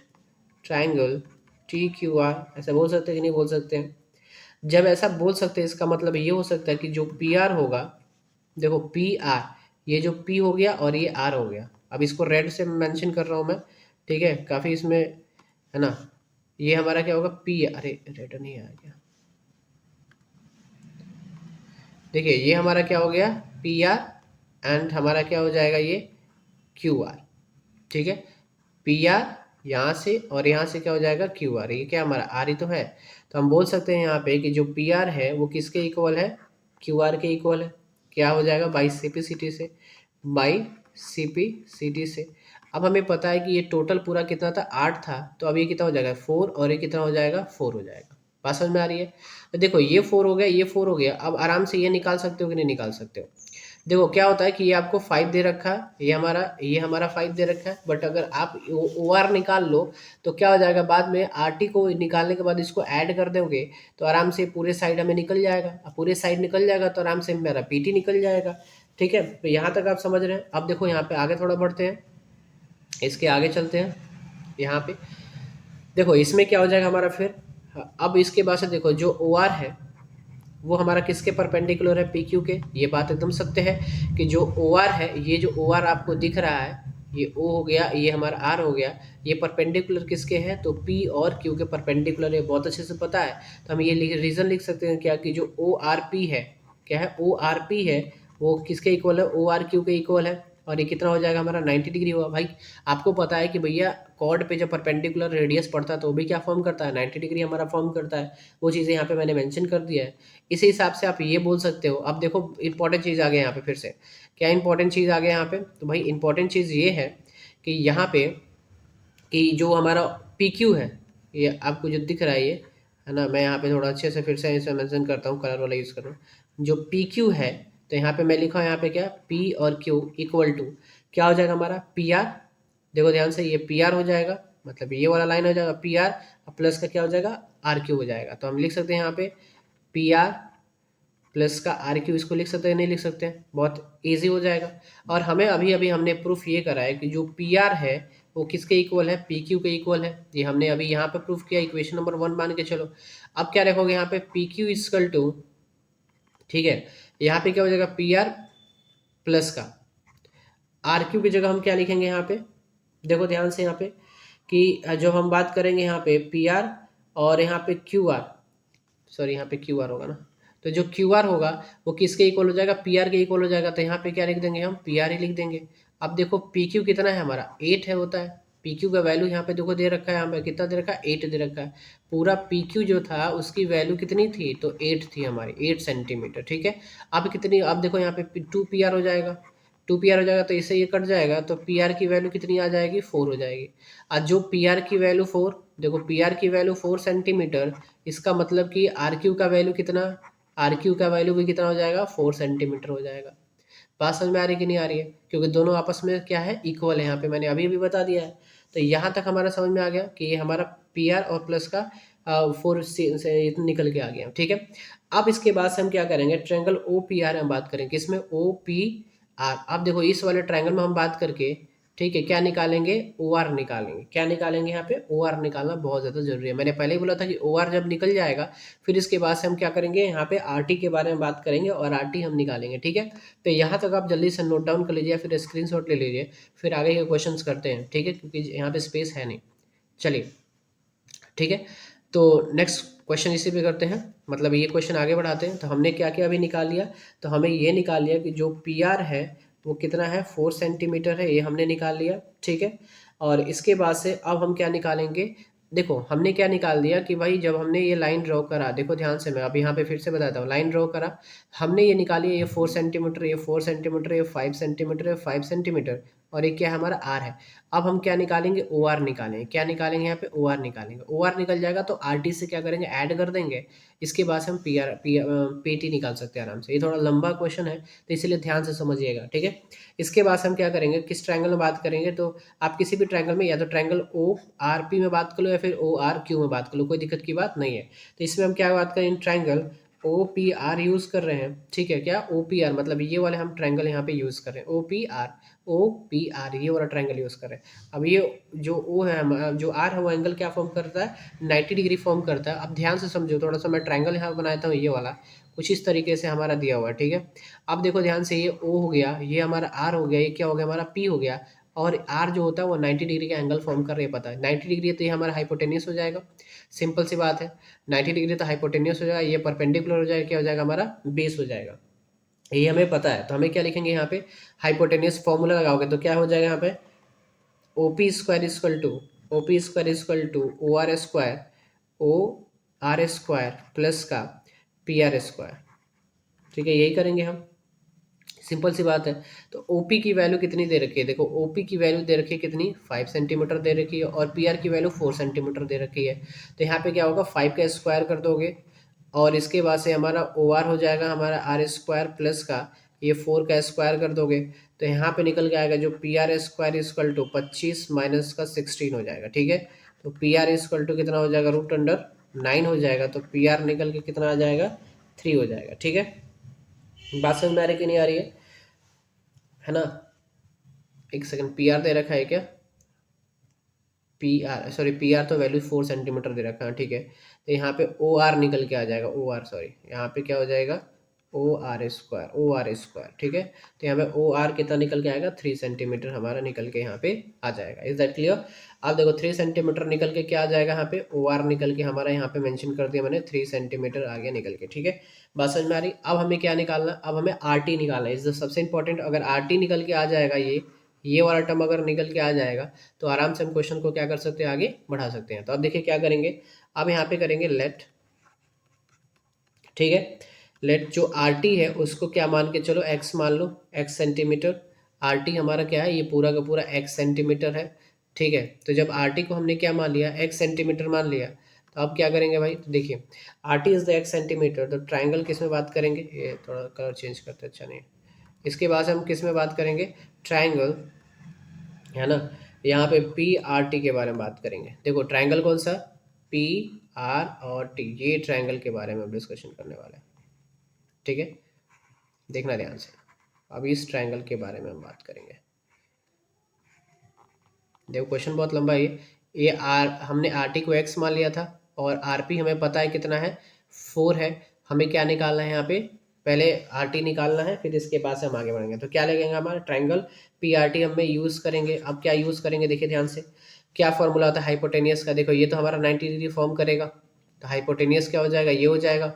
triangle T Q R, ऐसा बोल सकते हैं कि नहीं बोल सकते हैं। जब ऐसा बोल सकते हैं, इसका मतलब ये हो सकता है कि जो पी आर होगा, देखो पी आर, ये जो पी हो गया और ये आर हो गया। अब इसको रेड से मेंशन कर रहा हूँ मैं, ठीक है, काफ़ी इसमें है ना। ये हमारा क्या होगा, पी, अरे रेड नहीं आ गया, देखिए ये हमारा क्या हो गया, पी आर, एंड हमारा क्या हो जाएगा, ये क्यू आर, ठीक है। पी आर यहाँ से और यहाँ से क्या हो जाएगा, क्यू आर, ये क्या हमारा आर ही तो है। तो हम बोल सकते हैं यहाँ पे कि जो पी आर है वो किसके इक्वल है, क्यू आर के इक्वल है। क्या हो जाएगा, by C P C T से, by C P C T से। अब हमें पता है कि ये टोटल पूरा कितना था, 8 था, तो अब ये कितना हो जाएगा, 4, और ये कितना हो जाएगा, 4 हो जाएगा। बात समझ में आ रही है। तो देखो ये 4 हो गया, ये 4 हो गया। अब आराम से ये निकाल सकते हो कि नहीं निकाल सकते हो। देखो क्या होता है कि ये आपको 5 दे रखा है, ये हमारा 5 दे रखा है, बट अगर आप ओ आर निकाल लो तो क्या हो जाएगा, बाद में आर टी को निकालने के बाद इसको ऐड कर दोगे तो आराम से पूरे साइड हमें निकल जाएगा। अब पूरे साइड निकल जाएगा तो आराम से मेरा पी टी निकल जाएगा, ठीक है। तो यहाँ तक आप समझ रहे हैं। अब देखो यहाँ पे आगे थोड़ा बढ़ते हैं, इसके आगे चलते हैं। यहाँ पे देखो इसमें क्या हो जाएगा हमारा फिर, अब इसके बाद से देखो जो ओ आर है वो हमारा किसके परपेंडिकुलर है, पी क्यू के। ये बात एकदम सत्य है कि जो ओ आर है, ये जो ओ आर आपको दिख रहा है, ये ओ हो गया, ये हमारा आर हो गया, ये परपेंडिकुलर किसके हैं, तो पी और क्यू के परपेंडिकुलर है, बहुत अच्छे से पता है। तो हम ये रीजन लिख सकते हैं क्या, कि जो ओ आर पी है, क्या है, ओ आर पी है, वो किसके इक्वल है, ओ आर क्यू के इक्वल है। और ये कितना हो जाएगा हमारा, 90 डिग्री हुआ। भाई आपको पता है कि भैया कॉर्ड पे जब परपेंडिकुलर रेडियस पड़ता है तो वो भी क्या फॉर्म करता है, 90 डिग्री हमारा फॉर्म करता है। वो चीज़ें यहाँ पे मैंने मेंशन कर दिया है। इसी हिसाब से आप ये बोल सकते हो। अब देखो इंपॉर्टेंट चीज़ आ गया यहाँ पे, फिर से क्या इंपॉर्टेंट चीज़ आ गया यहाँ पे, तो भाई इंपॉर्टेंट चीज़ ये है कि यहाँ पे कि जो हमारा पी क्यू है, ये आपको जो दिख रहा है ना, मैं यहाँ पे थोड़ा अच्छे से फिर से इसे मेंशन करता हूँ, कलर वाला यूज़ कर रहा हूँ। जो पी क्यू है, तो यहाँ पे मैं लिखा हूँ यहाँ पे क्या, पी और क्यू इक्वल टू क्या हो जाएगा हमारा, पी आर। देखो ध्यान से, ये पी आर हो जाएगा, मतलब ये वाला लाइन हो जाएगा पी आर, प्लस का क्या हो जाएगा, आर क्यू हो जाएगा। तो हम लिख सकते हैं यहाँ पे पी आर प्लस का आर क्यू, इसको लिख सकते हैं नहीं लिख सकते हैं, बहुत ईजी हो जाएगा। और हमें अभी अभी हमने प्रूफ ये करा है कि जो पी आर है वो किसके इक्वल है, पी क्यू के इक्वल है। ये हमने अभी यहाँ पे प्रूफ किया, इक्वेशन नंबर 1 मान के चलो। अब क्या रखोगे यहाँ पे, पी क्यू इक्वल टू, ठीक है, यहाँ पे क्या हो जाएगा, पी आर प्लस का आर क्यू की जगह हम क्या लिखेंगे यहाँ पे, देखो ध्यान से यहाँ पे कि जो हम बात करेंगे यहाँ पे पी आर और यहाँ पे क्यू आर, सॉरी यहाँ पे क्यू आर होगा ना, तो जो क्यू आर होगा वो किसके इक्वल हो जाएगा, पी आर के इक्वल हो जाएगा। तो यहाँ पे क्या लिख देंगे हम, पी आर ही लिख देंगे। अब देखो पी क्यू कितना है हमारा, 8 है होता है। पी क्यू का वैल्यू यहाँ पे देखो दे रखा है, हमें कितना दे रखा है, 8 दे रखा है। पूरा पी क्यू जो था उसकी वैल्यू कितनी थी, तो 8 थी हमारी, 8 सेंटीमीटर, ठीक है। अब कितनी, अब देखो यहाँ पे 2 पी आर हो जाएगा, 2 पी आर हो जाएगा तो इससे ये कट जाएगा, तो पी आर की वैल्यू कितनी आ जाएगी, 4 हो जाएगी। आज जो पी आर की वैल्यू 4, देखो पी आर की वैल्यू 4 सेंटीमीटर, इसका मतलब कि आर क्यू का वैल्यू कितना, आर क्यू का वैल्यू भी कितना हो जाएगा, 4 सेंटीमीटर हो जाएगा। बात समझ में आ रही कि नहीं आ रही है, क्योंकि दोनों आपस में क्या है, इक्वल है। यहाँ पे मैंने अभी अभी बता दिया है। तो यहाँ तक हमारा समझ में आ गया कि ये हमारा पी आर और प्लस का 4 से निकल के आ गया, ठीक है। अब इसके बाद से हम क्या करेंगे, ट्रायंगल ओ पी आर हम बात करेंगे, इसमें ओ पी आर। अब देखो इस वाले ट्रायंगल में हम बात करके, ठीक है, क्या निकालेंगे, ओ आर निकालेंगे। क्या निकालेंगे यहाँ पे, ओ आर निकालना बहुत ज़्यादा जरूरी है। मैंने पहले ही बोला था कि ओ आर जब निकल जाएगा फिर इसके बाद से हम क्या करेंगे, यहाँ पे आर टी के बारे में बात करेंगे और आर टी हम निकालेंगे, ठीक है। तो यहाँ तक आप जल्दी से नोट डाउन कर लीजिए, फिर स्क्रीनशॉट ले लीजिए, फिर आगे के क्वेश्चंस करते हैं, ठीक है, क्योंकि यहाँ पे स्पेस है नहीं। चलिए ठीक है, तो नेक्स्ट क्वेश्चन इसी पे करते हैं, मतलब ये क्वेश्चन आगे बढ़ाते हैं। तो हमने क्या क्या अभी निकाल लिया, तो हमें ये निकाल लिया कि जो पी आर है वो कितना है, 4 सेंटीमीटर है, ये हमने निकाल लिया, ठीक है। और इसके बाद से अब हम क्या निकालेंगे, देखो हमने क्या निकाल दिया कि भाई जब हमने ये लाइन ड्रॉ करा, देखो ध्यान से, मैं अब यहाँ पे फिर से बताता हूँ, लाइन ड्रॉ करा, हमने ये निकाली, ये 4 सेंटीमीटर, ये 4 सेंटीमीटर, ये 5 सेंटीमीटर, ये 5 सेंटीमीटर, और ये क्या है हमारा आर है। अब हम क्या निकालेंगे, ओ आर निकालेंगे। क्या निकालेंगे यहाँ पे, ओ आर निकालेंगे। ओ आर निकल जाएगा तो आर टी से क्या करेंगे, ऐड कर देंगे। इसके बाद से हम पी टी निकाल सकते हैं आराम से। ये थोड़ा लंबा क्वेश्चन है तो इसलिए ध्यान से समझिएगा, ठीक है। इसके बाद से हम क्या करेंगे, किस ट्रायंगल में बात करेंगे, तो आप किसी भी ट्रायंगल में या तो ट्रायंगल ओ आर पी में बात कर लो या फिर ओ आर क्यू में बात कर लो, कोई दिक्कत की बात नहीं है। तो इसमें हम क्या बात करें, triangle O P R use कर रहे हैं, ठीक है। क्या, ओ पी आर, मतलब ये वाले हम ट्रायंगल यहाँ पे यूज़ कर रहे हैं, O P R, O P R, ये वाला ट्रायंगल यूज़ कर रहे हैं। अब ये जो ओ है जो आर है वो एंगल क्या फॉर्म करता है, 90 डिग्री फॉर्म करता है। अब ध्यान से समझो, थोड़ा सा मैं ट्रायंगल यहाँ बनाता हूँ, ये वाला कुछ इस तरीके से हमारा दिया हुआ है, ठीक है। अब देखो ध्यान से, ये ओ हो गया, ये हमारा आर हो गया, ये क्या हो गया हमारा पी हो गया, और आर जो होता है वो 90 डिग्री का एंगल फॉर्म कर रही है, पता है 90 डिग्री है तो ये हमारा हाइपोटेन्यूस हो जाएगा। सिंपल सी बात है, 90 डिग्री तो हाइपोटेन्यूस हो जाएगा, ये परपेंडिकुलर हो जाएगा, क्या हो जाएगा हमारा बेस हो जाएगा। ये हमें पता है, तो हमें क्या लिखेंगे यहाँ पे, हाइपोटेन्यूस फॉर्मूला लगाओगे तो क्या हो जाएगा यहाँ पे, O P square is equal to, O P square is equal to O R square, O R square plus का पी आर स्क्वायर, ठीक है, यही करेंगे हम। सिंपल सी बात है। तो ओपी की वैल्यू कितनी दे रखी है, देखो ओपी की वैल्यू दे रखी है कितनी, 5 सेंटीमीटर दे रखी है, और पी आर की वैल्यू 4 सेंटीमीटर दे रखी है। तो यहाँ पे क्या होगा, 5 का स्क्वायर कर दोगे, और इसके बाद से हमारा ओ आर हो जाएगा हमारा आर स्क्वायर प्लस का ये 4 का स्क्वायर कर दोगे, तो यहाँ पे निकल के आएगा जो P R square is equal to 25 minus का 16 हो जाएगा, ठीक है। तो पी आर इजकल टू कितना हो जाएगा, रूट अंडर 9 हो जाएगा, तो पी आर निकल के कितना आ जाएगा, 3 हो जाएगा, ठीक है। बात समझ में आ रही कि नहीं आ रही है ना। एक सेकंड, पी आर दे रखा है क्या, P R, sorry P R तो वैल्यू 4 सेंटीमीटर दे रखा है, ठीक है। तो यहाँ पे ओ आर निकल के आ जाएगा, ओ आर, सॉरी यहाँ पे क्या हो जाएगा, O R square, O R square, ठीक है। तो यहाँ पे ओ आर कितना निकल के आएगा, 3 सेंटीमीटर हमारा निकल के यहाँ पे आ जाएगा। Is that clear. आप देखो 3 सेंटीमीटर निकल के क्या आ जाएगा, यहाँ पे ओ आर निकल के हमारा यहाँ पे मेंशन कर दिया मैंने, 3 सेंटीमीटर आ गया निकल के, ठीक है। बात समझ में आ रही। अब हमें क्या निकालना, अब हमें आर टी निकालना है, इज द सबसे इंपॉर्टेंट। अगर आर टी निकल के आ जाएगा, ये वाला टर्म अगर निकल के आ जाएगा तो आराम से हम क्वेश्चन को क्या कर सकते हैं, आगे बढ़ा सकते हैं। तो अब देखिए क्या करेंगे, अब यहाँ पे करेंगे लेट, ठीक है। लेट जो आर टी है उसको क्या मान के चलो, एक्स मान लो, एक्स सेंटीमीटर। आर टी हमारा क्या है, ये पूरा का पूरा एक्स सेंटीमीटर है, ठीक है। तो जब आर टी को हमने क्या मान लिया, एक्स सेंटीमीटर मान लिया, तो अब क्या करेंगे भाई, तो देखिए R T is the x centimetre, तो ट्राइंगल किस में बात करेंगे, ये थोड़ा कलर चेंज करते अच्छा नहीं। इसके बाद हम किस में बात करेंगे, ट्राइंगल, है ना। यहाँ पे पी आर टी के बारे में बात करेंगे। देखो ट्रायंगल कौन सा, पी आर और टी, ये ट्रायंगल के बारे में हम डिस्कशन करने वाले हैं, ठीक है। देखना ध्यान से, अब इस ट्रायंगल के बारे में हम बात करेंगे। देखो क्वेश्चन बहुत लंबा है ये आर हमने आर टी को एक्स मान लिया था और आर पी हमें पता है कितना है 4 है। हमें क्या निकालना है यहाँ पे, पहले आर टी निकालना है, फिर इसके बाद से हम आगे बढ़ेंगे। तो क्या लगेगा हमारा ट्राइंगल पी आर टी हमें यूज़ करेंगे। अब क्या यूज़ करेंगे देखिए ध्यान से, क्या फॉर्मूला होता है हाइपोटेनियस का। देखो ये तो हमारा 90 डिग्री फॉर्म करेगा, तो हाइपोटेनियस क्या हो जाएगा, ये हो जाएगा।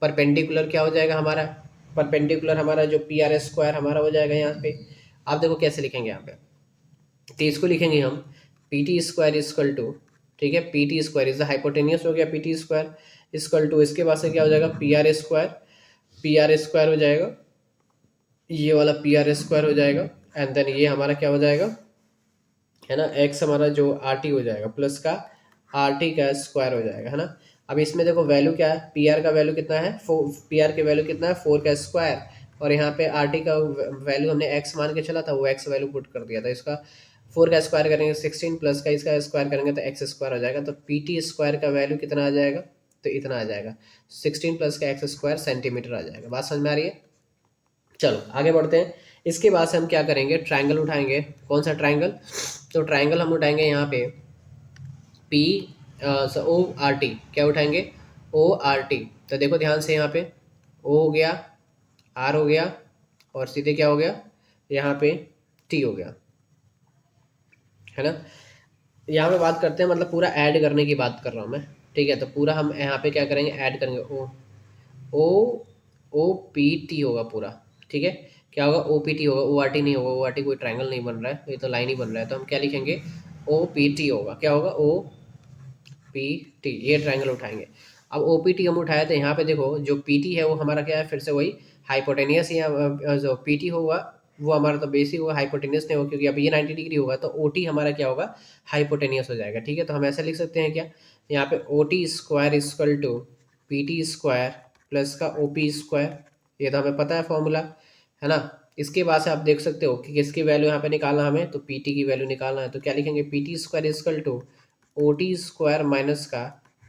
परपेंडिकुलर क्या हो जाएगा हमारा, परपेंडिकुलर हमारा जो पी आर स्क्वायर हमारा हो जाएगा यहाँ पे। आप देखो कैसे लिखेंगे यहाँ पे, तो इसको लिखेंगे हम P T square is equal to, ठीक है, P T square is the hypotenuse हो गया, P T square is equal to इसके बाद से क्या हो जाएगा पी आर स्क्वायर हो जाएगा, ये वाला पी आर स्क्वायर हो जाएगा। एंड देन ये हमारा क्या हो जाएगा, है ना, एक्स हमारा जो आर टी हो जाएगा प्लस का आर टी का स्क्वायर हो जाएगा, है ना। अब इसमें देखो वैल्यू क्या है, पी आर का वैल्यू कितना है, पी आर के वैल्यू कितना है 4 का स्क्वायर, और यहाँ पे आर टी का वैल्यू हमने एक्स मान के चला था, वो एक्स वैल्यू पुट कर दिया था। इसका 4 का स्क्वायर करेंगे 16 प्लस का इसका स्क्वायर करेंगे तो एक्स स्क्वायर हो जाएगा। तो पी टी स्क्वायर का वैल्यू कितना आ जाएगा, तो इतना आ जाएगा 16 प्लस का एक्स स्क्वायर सेंटीमीटर आ जाएगा। बात समझ में आ रही है। चलो आगे बढ़ते हैं। इसके बाद से हम क्या करेंगे, ट्रायंगल उठाएंगे। कौन सा ट्रायंगल, तो ट्रायंगल हम उठाएंगे यहाँ पे पी ओ आर टी, क्या उठाएंगे ओ आर टी। तो देखो ध्यान से यहाँ पे ओ हो गया, आर हो गया, और सीधे क्या हो गया यहाँ पे टी हो गया, है ना। यहाँ पे बात करते हैं, मतलब पूरा ऐड करने की बात कर रहा हूँ मैं, ठीक है। तो पूरा हम यहाँ पे क्या करेंगे, ऐड करेंगे ओ ओ ओ पी टी होगा पूरा, ठीक है। क्या होगा ओ पी टी होगा, ओ आर टी नहीं होगा, ओ आर टी कोई ट्रायंगल नहीं बन रहा है, ये तो लाइन ही बन रहा है। तो हम क्या लिखेंगे ओ पी टी होगा, क्या होगा ओ पी टी, ये ट्रायंगल उठाएंगे। अब ओ पी टी हम उठाए तो यहाँ पे देखो जो पी टी है वो हमारा क्या है, फिर से वही हाइपोटेनियस, या जो पी टी होगा वो हमारा तो बेसिक होगा, हाइपोटेनियस नहीं होगा, क्योंकि अब ये 90 डिग्री होगा तो ओ टी हमारा क्या होगा, हाइपोटेनियस हो जाएगा, ठीक है। तो हम ऐसा लिख सकते हैं क्या, यहाँ पे O T square is equal to P T square plus का ओ पी स्क्वायर, ये तो हमें पता है फॉर्मूला, है ना। इसके बाद से आप देख सकते हो कि किसकी वैल्यू यहाँ पे निकालना हमें, तो पी टी की वैल्यू निकालना है। तो क्या लिखेंगे P T square is equal to O T square minus का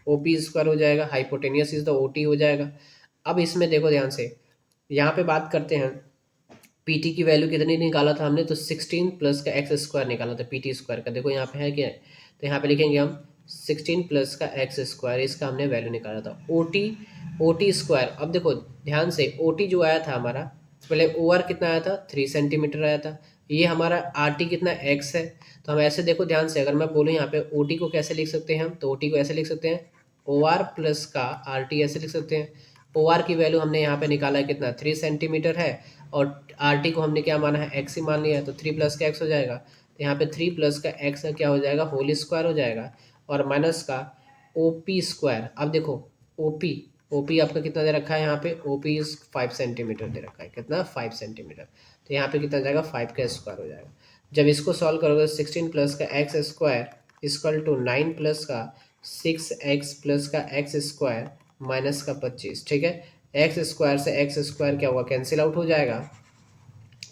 ओ पी स्क्वायर हो जाएगा, hypotenuse is the O T हो जाएगा। अब इसमें देखो ध्यान से, यहाँ पे बात करते हैं पी टी की वैल्यू कितनी निकाला था हमने, तो 16 प्लस का एक्स स्क्वायर निकाला था पी टी स्क्वायर का। देखो यहाँ पे है क्या है, तो यहाँ पे लिखेंगे हम 16 प्लस का एक्स स्क्वायर, इसका हमने वैल्यू निकाला था ओ टी स्क्वायर। अब देखो ध्यान से ओ टी जो आया था हमारा, पहले ओ आर कितना आया था 3 सेंटीमीटर आया था, ये हमारा आर टी कितना एक्स है। तो हम ऐसे देखो ध्यान से, अगर मैं बोलूँ यहाँ पे ओ टी को कैसे लिख सकते हैं हम, तो ओ टी को ऐसे लिख सकते हैं ओ आर प्लस का आर टी, ऐसे लिख सकते हैं। ओ आर की वैल्यू हमने यहाँ पे निकाला है कितना 3 सेंटीमीटर है, और आर टी को हमने क्या माना है एक्स ही मान लिया है, तो 3 प्लस का एक्स हो जाएगा। तो यहाँ पे 3 प्लस का एक्स का क्या हो जाएगा होल स्क्वायर हो जाएगा, और माइनस का ओ पी स्क्वायर। अब देखो ओ पी आपका कितना दे रखा है यहाँ पे, ओ पी इज 5 सेंटीमीटर दे रखा है, कितना 5 सेंटीमीटर। तो यहाँ पे कितना जाएगा 5 का स्क्वायर हो जाएगा। जब इसको सॉल्व करोगे 16 प्लस का X square equal to 9 plus का 6x प्लस का एक्स स्क्वायर माइनस का 25, ठीक है। एक्स स्क्वायर से एक्स स्क्वायर क्या होगा, कैंसिल आउट हो जाएगा,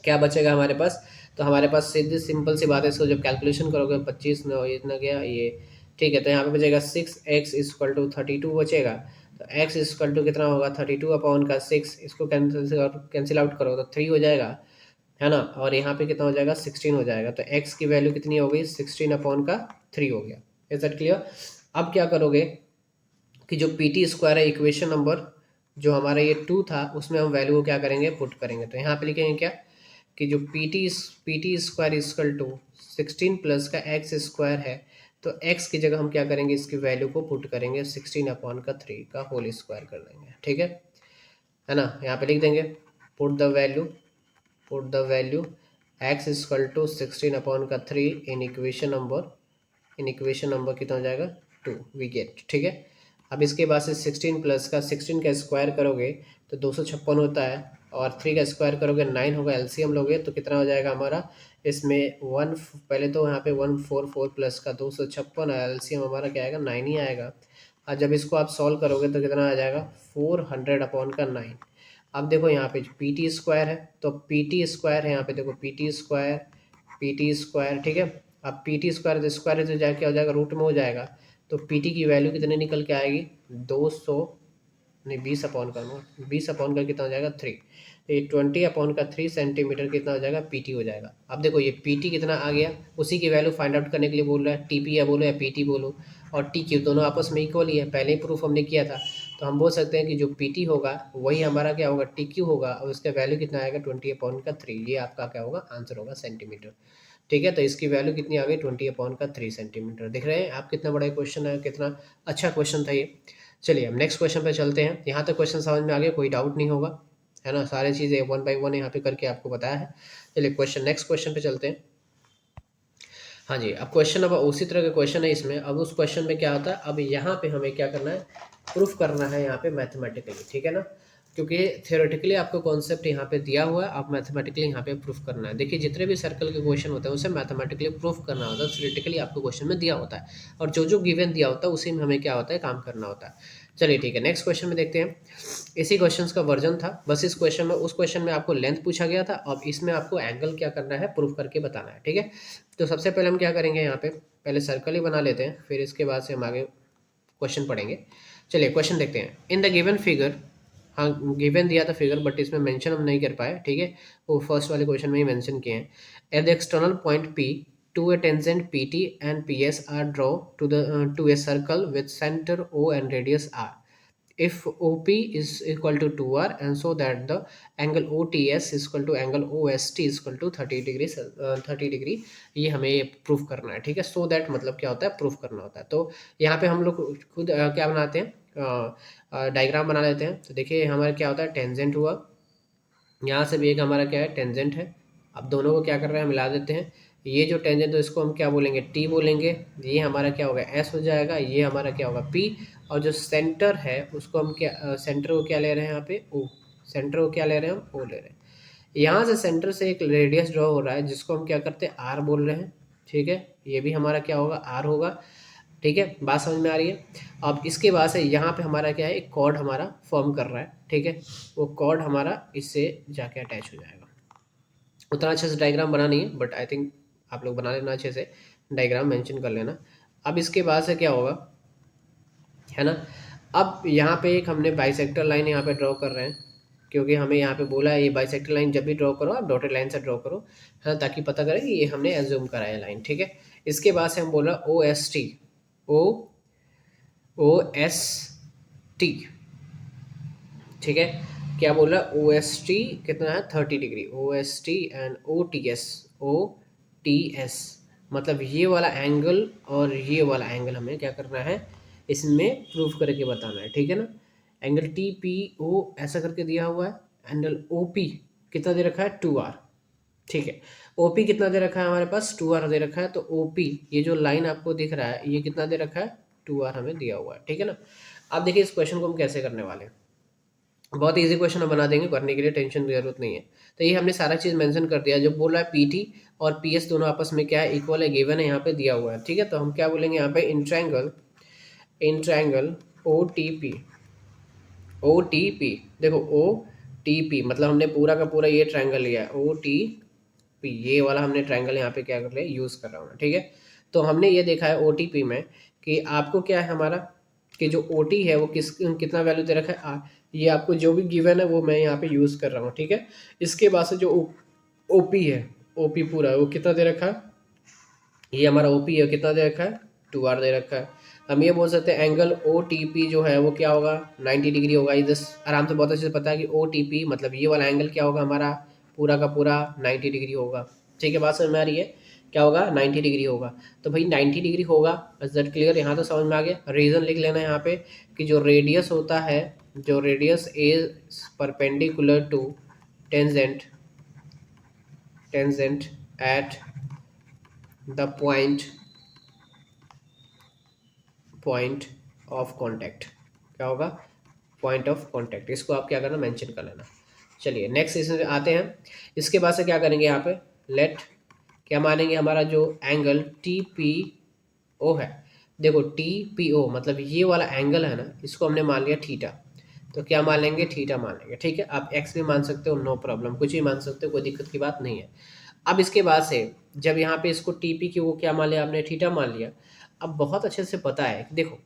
क्या बचेगा हमारे पास, तो हमारे पास सीधी सिंपल सी बात है, इसको जब कैलकुलेशन करोगे 25 न इतना गया ये, ठीक है। तो यहाँ पे बचेगा 6x इक्वल टू 32 बचेगा। तो x इक्वल टू कितना होगा 32 अपॉन का 6, इसको कैंसिल आउट करो तो 3 हो जाएगा, है ना। और यहाँ पे कितना हो जाएगा 16 हो जाएगा। तो x की वैल्यू कितनी हो गई 16 अपॉन का 3 हो गया। Is that clear. अब क्या करोगे कि जो पी टी स्क्वायर है इक्वेशन नंबर जो हमारा ये 2 था, उसमें हम वैल्यू को क्या करेंगे पुट करेंगे। तो यहाँ पे लिखेंगे क्या कि जो P T square is equal to 16 plus का एक्स स्क्वायर है, तो एक्स की जगह हम क्या करेंगे इसकी वैल्यू को पुट करेंगे 16 अपॉन का 3 का होल स्क्वायर कर देंगे, ठीक है ना। यहाँ पे लिख देंगे put the value X is equal to 16 upon का 3 इन इक्वेशन नंबर कितना हो जाएगा 2 वी गेट, ठीक है। अब इसके बाद से 16 प्लस का 16 का स्क्वायर करोगे तो 256 होता है, और 3 का स्क्वायर करोगे 9 होगा, एलसीएम लोगे तो कितना हो जाएगा हमारा इसमें वन, पहले तो यहाँ पे 144 प्लस का 256, एलसीएम हमारा क्या आएगा 9 ही आएगा। और जब इसको आप सॉल्व करोगे तो कितना आ जाएगा 400 अपॉन का 9। अब देखो यहाँ पे पी टी स्क्वायर है, तो पी टी स्क्वायर है यहाँ पे देखो पी टी स्क्वायर, ठीक है। अब पी टी स्क्वायर स्क्वायर तो क्या हो जाएगा रूट में हो जाएगा। तो पी टी की वैल्यू कितने निकल के आएगी 200 नहीं 20 अपॉन का 20 अपॉन का कितना हो जाएगा 3। ये 20/3 सेंटीमीटर कितना हो जाएगा, पीटी हो जाएगा। अब देखो ये पीटी कितना आ गया, उसी की वैल्यू फाइंड आउट करने के लिए बोल रहा है, टीपी या बोलो या पीटी बोलो, और टी क्यू दोनों आपस में इक्वल ही है, पहले ही प्रूफ हमने किया था। तो हम बोल सकते हैं कि जो पीटी होगा वही हमारा क्या होगा, टी क्यू होगा, और उसका वैल्यू कितना आएगा 20/3। ये आपका क्या होगा, आंसर होगा सेंटीमीटर। ठीक है, तो इसकी वैल्यू कितनी आ गई 20/3 सेंटीमीटर। दिख रहे हैं आप कितना बड़ा क्वेश्चन है, कितना अच्छा क्वेश्चन था ये। चलिए हम नेक्स्ट क्वेश्चन पे चलते हैं। यहाँ तक क्वेश्चन समझ में आ गया, कोई डाउट नहीं होगा, है ना, सारी चीज़ें 1 बाई 1 यहाँ पे करके आपको बताया है। चलिए क्वेश्चन, नेक्स्ट क्वेश्चन पे चलते हैं। हाँ जी, अब क्वेश्चन अब उसी तरह का क्वेश्चन है इसमें। अब उस क्वेश्चन में क्या होता है, अब यहाँ पे हमें क्या करना है, प्रूफ करना है यहाँ पे मैथमेटिकली, ठीक है ना, क्योंकि थियोरेटिकली आपको कॉन्सेप्ट यहाँ पे दिया हुआ है, आप मैथमेटिकली यहाँ पे प्रूफ करना है। देखिए जितने भी सर्कल के क्वेश्चन होते हैं उसे मैथमेटिकली प्रूफ करना होता है, थियोरेटिकली आपको क्वेश्चन में दिया होता है, और जो जो गिवन दिया होता है उसी में हमें क्या होता है, काम करना होता है। चलिए ठीक है, नेक्स्ट क्वेश्चन में देखते हैं। इसी क्वेश्चन का वर्जन था, बस इस क्वेश्चन में, उस क्वेश्चन में आपको लेंथ पूछा गया था, अब इसमें आपको एंगल क्या करना है, प्रूफ करके बताना है। ठीक है, तो सबसे पहले हम क्या करेंगे, यहाँ पे पहले सर्कल ही बना लेते हैं, फिर इसके बाद से हम आगे क्वेश्चन पढ़ेंगे। चलिए क्वेश्चन देखते हैं। इन द गिवन फिगर, हाँ गिवन दिया था फिगर, बट इसमें मेंशन हम नहीं कर पाए, ठीक है, वो फर्स्ट वाले क्वेश्चन में ही मेंशन किए हैं। At the external point P two a tangent P T and P S are drawn to a circle with centre O and radius R. if OP is equal to 2R and so that the angle OTS is equal to angle OST is equal to 30 degree 30 degree, ये हमें ये proof करना है। ठीक है, so that मतलब क्या होता है, प्रूफ करना होता है। तो यहाँ पे हम लोग खुद क्या बनाते हैं, डायग्राम बना लेते हैं। तो देखिए हमारा क्या होता है, टेंजेंट हुआ, यहाँ से भी एक हमारा क्या है, टेंजेंट है। अब दोनों को क्या कर रहे हैं, मिला देते हैं। ये जो टेंजेंट तो इसको हम क्या बोलेंगे, टी बोलेंगे, ये हमारा क्या होगा, एस हो जाएगा, ये हमारा क्या होगा, पी, और जो सेंटर है उसको हम क्या, सेंटर को क्या ले रहे हैं यहाँ पे, ओ, सेंटर को क्या ले रहे हैं, हम ओ ले रहे हैं। यहाँ से सेंटर से एक रेडियस ड्रॉ हो रहा है जिसको हम क्या करते हैं, आर बोल रहे हैं। ठीक है, ये भी हमारा क्या होगा, आर होगा। ठीक है, बात समझ में आ रही है। अब इसके बाद से यहाँ पे हमारा क्या है, एक कॉर्ड हमारा फॉर्म कर रहा है। ठीक है, वो कॉर्ड हमारा इससे जाके अटैच हो जाएगा। उतना अच्छे से डायग्राम बना नहीं है, बट आई थिंक आप लोग बना लेना अच्छे से, डायग्राम मेंशन कर लेना। अब इसके बाद से क्या होगा, है ना, अब यहाँ पे एक हमने बाइसेक्टर लाइन यहाँ पे ड्रॉ कर रहे हैं, क्योंकि हमें यहाँ पे बोला है ये बाइसेक्टर लाइन जब भी ड्रॉ करो आप डॉटेड लाइन से ड्रॉ करो, है ना, ताकि पता करें कि ये हमने एज्यूम करा है लाइन। ठीक है, इसके बाद से हम बोल रहा ओ एस टी, ओ ओ एस टी। ठीक है, क्या बोल रहा है, ओ एस टी कितना है, 30 degree, O S T and O T S, O T S, मतलब ये वाला एंगल और ये वाला एंगल हमें क्या करना है, इसमें प्रूफ करके बताना है। ठीक है ना, एंगल टी पी ओ ऐसा करके दिया हुआ है, एंगल ओ पी कितना दे रखा है, 2R। ठीक है, ओ पी कितना दे रखा है हमारे पास, 2R दे रखा है, तो ओ पी ये जो लाइन आपको दिख रहा है ये कितना दे रखा है, 2R हमें दिया हुआ है। ठीक है ना, अब देखिए इस क्वेश्चन को हम कैसे करने वाले हैं, बहुत इजी क्वेश्चन हम बना देंगे, करने के लिए टेंशन की जरूरत नहीं है। तो ये हमने सारा चीज़ मेंशन कर दिया, जो बोल रहा है पीटी और पीएस दोनों आपस में क्या है, इक्वल है, गिवन है, यहाँ पे दिया हुआ है। ठीक है, तो हम क्या बोलेंगे यहाँ पे, in triangle O T P, O T P, देखो ओ टी पी मतलब हमने पूरा का पूरा ये ट्रायंगल लिया है, ओ टी पी, ये वाला हमने ट्रायंगल यहाँ पे क्या कर लिया, यूज़ कर रहा हूँ। ठीक है, तो हमने ये देखा है ओ टी पी में कि आपको क्या है हमारा, कि जो ओ टी है वो कितना वैल्यू दे रखा है, आर, ये आपको जो भी गिवन है वो मैं यहाँ पे यूज़ कर रहा हूँ। ठीक है, इसके बाद से जो ओ पी है, ओ पी पूरा वो कितना दे रखा है, ये हमारा ओ पी है, कितना दे रखा है, 2R दे रखा है। हम ये बोल सकते हैं एंगल ओ टी पी जो है वो क्या होगा, 90 डिग्री होगा। ये आराम से बहुत अच्छे से पता है कि ओ टी पी मतलब ये वाला एंगल क्या होगा हमारा, पूरा का पूरा 90 डिग्री होगा। ठीक है, बात समझ में आ रही है, क्या होगा, 90 डिग्री होगा। तो भाई 90 डिग्री होगा, इज दैट क्लियर, यहाँ तो समझ में आ गया। रीज़न लिख लेना यहाँ पे कि जो रेडियस होता है, जो radius is perpendicular to tangent, at the point of contact, क्या होगा, पॉइंट ऑफ कांटेक्ट, इसको आप क्या करना, मेंशन कर लेना। चलिए नेक्स्ट इसमें आते हैं। इसके बाद से क्या करेंगे यहाँ पे, लेट क्या मानेंगे, हमारा जो एंगल टी पी ओ है, देखो टी पी ओ मतलब ये वाला एंगल है ना, इसको हमने मान लिया थीटा, तो क्या मान लेंगे, थीटा मान लेंगे। ठीक है, आप एक्स भी मान सकते हो, नो प्रॉब्लम, कुछ भी मान सकते हो, कोई दिक्कत की बात नहीं है। अब इसके बाद से जब यहाँ पे इसको टी पी की वो क्या मान लिया आपने, थीटा मान लिया। अब बहुत अच्छे से पता है कि देखो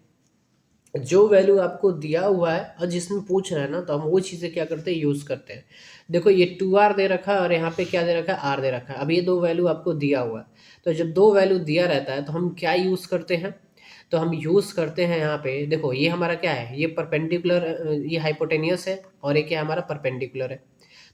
जो वैल्यू आपको दिया हुआ है और जिसमें पूछ रहा है ना, तो हम वो चीज़ें क्या करते हैं, यूज़ करते हैं। देखो ये 2r दे रखा है और यहाँ पे क्या दे रखा है, r दे रखा है। अब ये दो वैल्यू आपको दिया हुआ है, तो जब दो वैल्यू दिया रहता है तो हम क्या यूज़ करते हैं, तो हम यूज़ करते हैं यहाँ पे, देखो ये हमारा क्या है, ये परपेंडिकुलर, ये हाइपोटेनियस है और ये क्या हमारा परपेंडिकुलर है।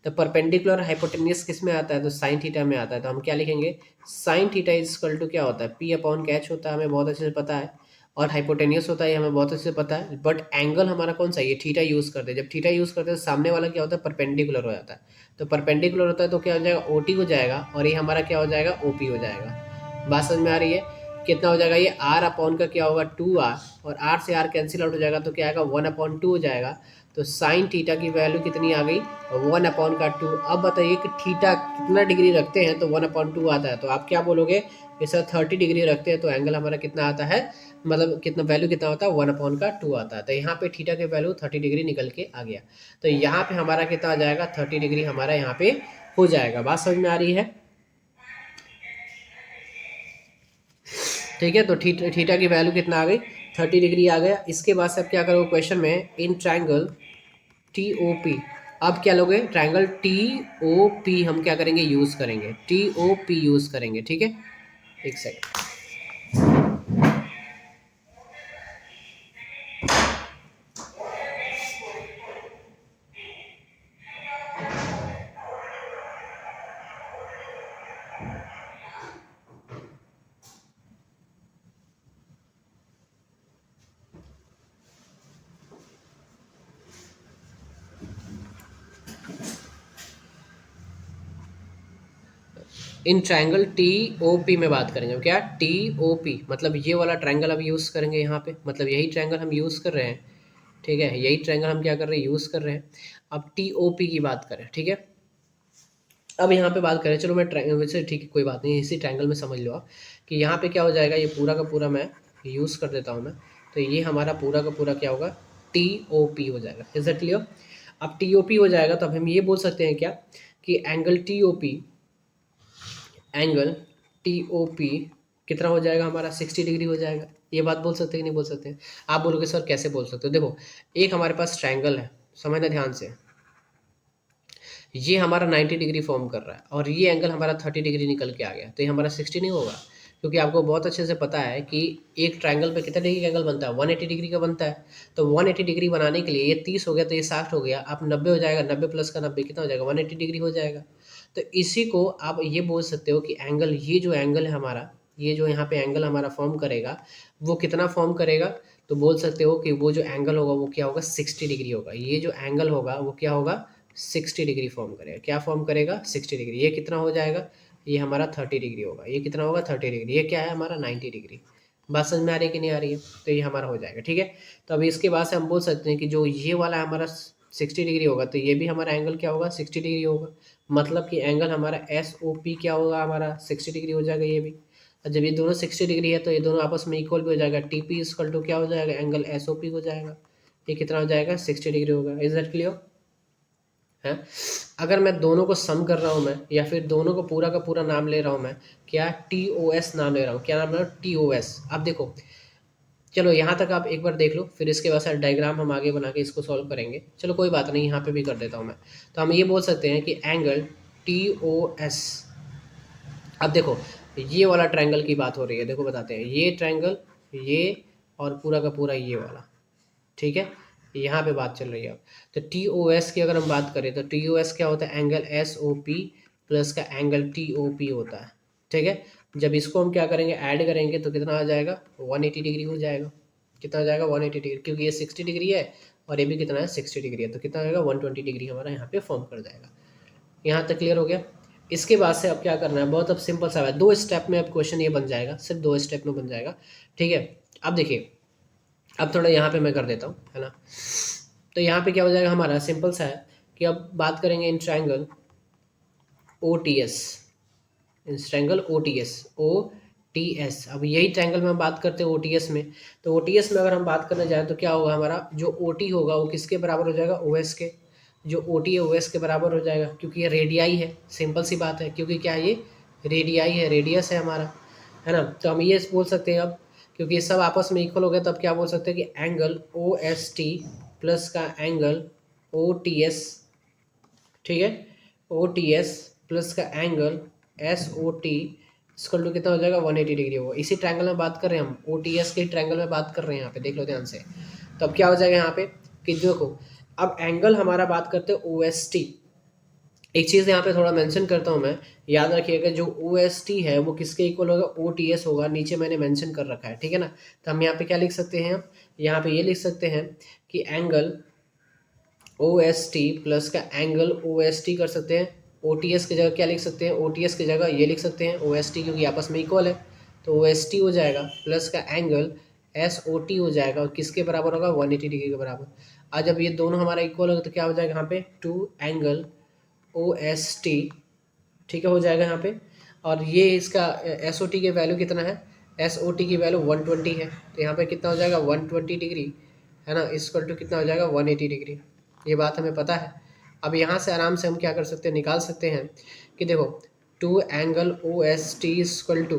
तो परपेंडिकुलर हाइपोटेनियस किस में आता है, तो साइन थीटा में आता है। तो हम क्या लिखेंगे, sine theta is equal to क्या होता है, पी अपॉन कैच होता है, हमें बहुत अच्छे से पता है। और हाइपोटेनियस होता है, ये हमें बहुत अच्छे से पता है। बट एंगल हमारा कौन सा है, ये थीटा यूज़ करते हैं। जब थीटा यूज़ करते हैं तो सामने वाला क्या होता है, परपेंडिकुलर हो जाता है। तो परपेंडिकुलर होता है तो क्या हो जाएगा, ओ टी हो जाएगा, और ये हमारा क्या हो जाएगा, ओ पी हो जाएगा। बात समझ में आ रही है। कितना हो जाएगा, ये आर अपॉन का क्या होगा, 2r, और आर से आर कैंसिल आउट हो जाएगा तो क्या आएगा, 1/2 हो जाएगा। तो साइन थीटा की वैल्यू कितनी आ गई, 1/2। अब बताइए कि थीटा कितना डिग्री रखते हैं तो 1/2 आता है। तो आप क्या बोलोगे, ये सर 30 डिग्री रखते हैं तो एंगल हमारा कितना आता है, मतलब कितना वैल्यू कितना होता है, 1/2 आता है। तो यहाँ पे थीटा की वैल्यू 30 डिग्री निकल के आ गया। तो यहाँ पे हमारा कितना आ जाएगा, 30 डिग्री हमारा यहाँ पे हो जाएगा। बात समझ में आ रही है। ठीक है, तो थीटा की वैल्यू कितना आ गई, 30 डिग्री आ गया। इसके बाद से अब क्या करोगे क्वेश्चन में, in triangle T O P, अब क्या लोगे, ट्रायंगल टी ओ पी हम क्या करेंगे, यूज़ करेंगे, टी ओ पी यूज़ करेंगे। ठीक है, एक second. In triangle T O P में बात करेंगे। क्या, टी ओ पी मतलब ये वाला ट्रायंगल अब यूज़ करेंगे यहाँ पे, मतलब यही ट्रायंगल हम यूज़ कर रहे हैं। ठीक है, यही ट्रायंगल हम क्या कर रहे हैं, यूज़ कर रहे हैं। अब टी ओ पी की बात करें। ठीक है, अब यहाँ पे बात करें, चलो मैं वैसे ठीक है कोई बात नहीं, इसी ट्रायंगल में समझ लो आप कि यहाँ पे क्या हो जाएगा, ये पूरा का पूरा मैं यूज़ कर देता हूँ मैं। तो ये हमारा पूरा का पूरा क्या होगा, टी ओ पी हो जाएगा। Is that clear. अब टी ओ पी हो जाएगा तो अब हम ये बोल सकते हैं क्या, कि angle T O P, angle T O P कितना हो जाएगा हमारा, 60 डिग्री हो जाएगा। ये बात बोल सकते हैं कि नहीं बोल सकते हैं। आप बोलोगे सर कैसे बोल सकते हो, देखो एक हमारे पास ट्रायंगल है, समझना ध्यान से, ये हमारा 90 डिग्री फॉर्म कर रहा है और ये एंगल हमारा 30 डिग्री निकल के आ गया, तो ये हमारा 60 नहीं होगा। क्योंकि आपको बहुत अच्छे से पता है कि एक ट्रायंगल पे कितना डिग्री का एंगल बनता है, 180 डिग्री का बनता है। तो 180 डिग्री बनाने के लिए ये 30 हो गया तो ये 60 हो गया, आप 90 हो जाएगा, 90 प्लस का 90 कितना हो जाएगा, 180 डिग्री हो जाएगा। तो इसी को आप ये बोल सकते हो कि एंगल, ये जो एंगल है हमारा, ये जो यहाँ पे एंगल हमारा फॉर्म करेगा, वो कितना फॉर्म करेगा, तो बोल सकते हो कि वो जो एंगल होगा वो क्या होगा, 60 डिग्री होगा। ये जो एंगल होगा वो क्या होगा, 60 डिग्री फॉर्म करेगा। क्या फॉर्म करेगा, 60 डिग्री। ये कितना हो जाएगा, ये हमारा 30 डिग्री होगा। ये कितना होगा, 30 डिग्री। ये क्या है हमारा, 90 डिग्री। बात समझ में आ रही है कि नहीं आ रही है, तो ये हमारा हो जाएगा। ठीक है, तो अभी इसके बाद से हम बोल सकते हैं कि जो ये वाला हमारा 60 डिग्री होगा, तो ये भी हमारा एंगल क्या होगा, 60 डिग्री होगा। मतलब कि एंगल हमारा एस ओ पी क्या होगा, हमारा 60 डिग्री हो जाएगा ये भी। और जब ये दोनों 60 डिग्री है तो ये दोनों आपस में इक्वल भी हो जाएगा, टी पी इक्वल टू क्या हो जाएगा, एंगल एस ओ पी हो जाएगा। ये कितना हो जाएगा, 60 डिग्री होगा। इज दैट क्लियर है। अगर मैं दोनों को सम कर रहा हूँ मैं, या फिर दोनों को पूरा का पूरा नाम ले रहा हूँ मैं, क्या, टी ओ एस नाम ले रहा हूँ, क्या नाम ले रहा हूँ, टी ओ एस। अब देखो, चलो यहाँ तक आप एक बार देख लो, फिर इसके बाद से डायग्राम हम आगे बना के इसको सॉल्व करेंगे। चलो कोई बात नहीं, यहाँ पे भी कर देता हूँ मैं। तो हम ये बोल सकते हैं कि एंगल टी ओ एस, अब देखो ये वाला ट्रायंगल की बात हो रही है, देखो बताते हैं, ये ट्रायंगल, ये और पूरा का पूरा ये वाला। ठीक है, यहाँ पे बात चल रही है अब। तो टी ओ एस की अगर हम बात करें तो टी ओ एस क्या होता है, angle S O P plus का एंगल टी ओ पी होता है। ठीक है, जब इसको हम क्या करेंगे, ऐड करेंगे तो कितना आ जाएगा, 180 डिग्री हो जाएगा। कितना हो जाएगा, 180 डिग्री, क्योंकि ये 60 डिग्री है और ये भी कितना है, 60 डिग्री है। तो कितना हो जाएगा, 120 डिग्री हमारा यहाँ पे फॉर्म कर जाएगा। यहाँ तक क्लियर हो गया। इसके बाद से अब क्या करना है, बहुत अब सिंपल सा है, 2 स्टेप में अब क्वेश्चन ये बन जाएगा, सिर्फ 2 स्टेप में बन जाएगा। ठीक है, अब देखिए, अब थोड़ा यहाँ पे मैं कर देता हूँ, है ना। तो यहाँ पे क्या हो जाएगा हमारा, सिंपल सा है कि अब बात करेंगे in triangle O T S, in triangle O T S, O T S. अब यही ट्रायंगल में हम बात करते हैं ओ टी एस में। तो ओ टी एस में अगर हम बात करने जाएँ तो क्या होगा, हमारा जो ओ टी होगा वो किसके बराबर हो जाएगा, ओ एस के। जो ओ टी है ओ एस के बराबर हो जाएगा, क्योंकि ये रेडियाई है, सिंपल सी बात है, क्योंकि क्या है, ये रेडियाई है, रेडियस है हमारा, है ना। तो हम ये बोल सकते हैं अब क्योंकि सब आपस में इक्वल हो गया, तब क्या बोल सकते हैं कि angle O S T plus का एंगल ओ टी एस, ठीक है, ओ टी एस प्लस का एंगल एस ओ टी इसका टू कितना हो जाएगा 180 डिग्री होगा। इसी ट्रायंगल में बात कर रहे हैं हम, ओ टी एस के ट्रायंगल में बात कर रहे हैं यहाँ पे, देख लो ध्यान से। तो अब क्या हो जाएगा यहाँ पे कि देखो, अब एंगल हमारा बात करते हैं ओ एस टी। एक चीज़ यहाँ पे थोड़ा मेंशन करता हूँ मैं, याद रखिएगा जो ओ एस टी है वो किसके इक्वल होगा, ओ टी एस होगा, नीचे मैंने मेंशन कर रखा है, ठीक है ना। तो हम यहाँ पे क्या लिख सकते हैं, यहाँ पे ये लिख सकते हैं कि angle O S T plus का एंगल ओ एस टी कर सकते हैं, ओ टी एस की जगह क्या लिख सकते हैं, ओ टी एस की जगह ये लिख सकते हैं ओ एस टी, क्योंकि आपस में इक्वल है। तो ओ एस टी हो जाएगा प्लस का एंगल एस ओ टी हो जाएगा, और किसके बराबर होगा 180 डिग्री के बराबर। आज जब ये दोनों हमारा इक्वल होगा तो क्या हो जाएगा यहाँ पे two angle O S T, ठीक है, हो जाएगा यहाँ पे। और ये इसका एस ओ टी की वैल्यू कितना है, एस ओ टी की वैल्यू 120 है, तो यहाँ पे कितना हो जाएगा 120 डिग्री, है ना, इसको टू कितना हो जाएगा 180 डिग्री। ये बात हमें पता है। अब यहाँ से आराम से हम क्या कर सकते हैं, निकाल सकते हैं कि देखो two angle O S T equal to,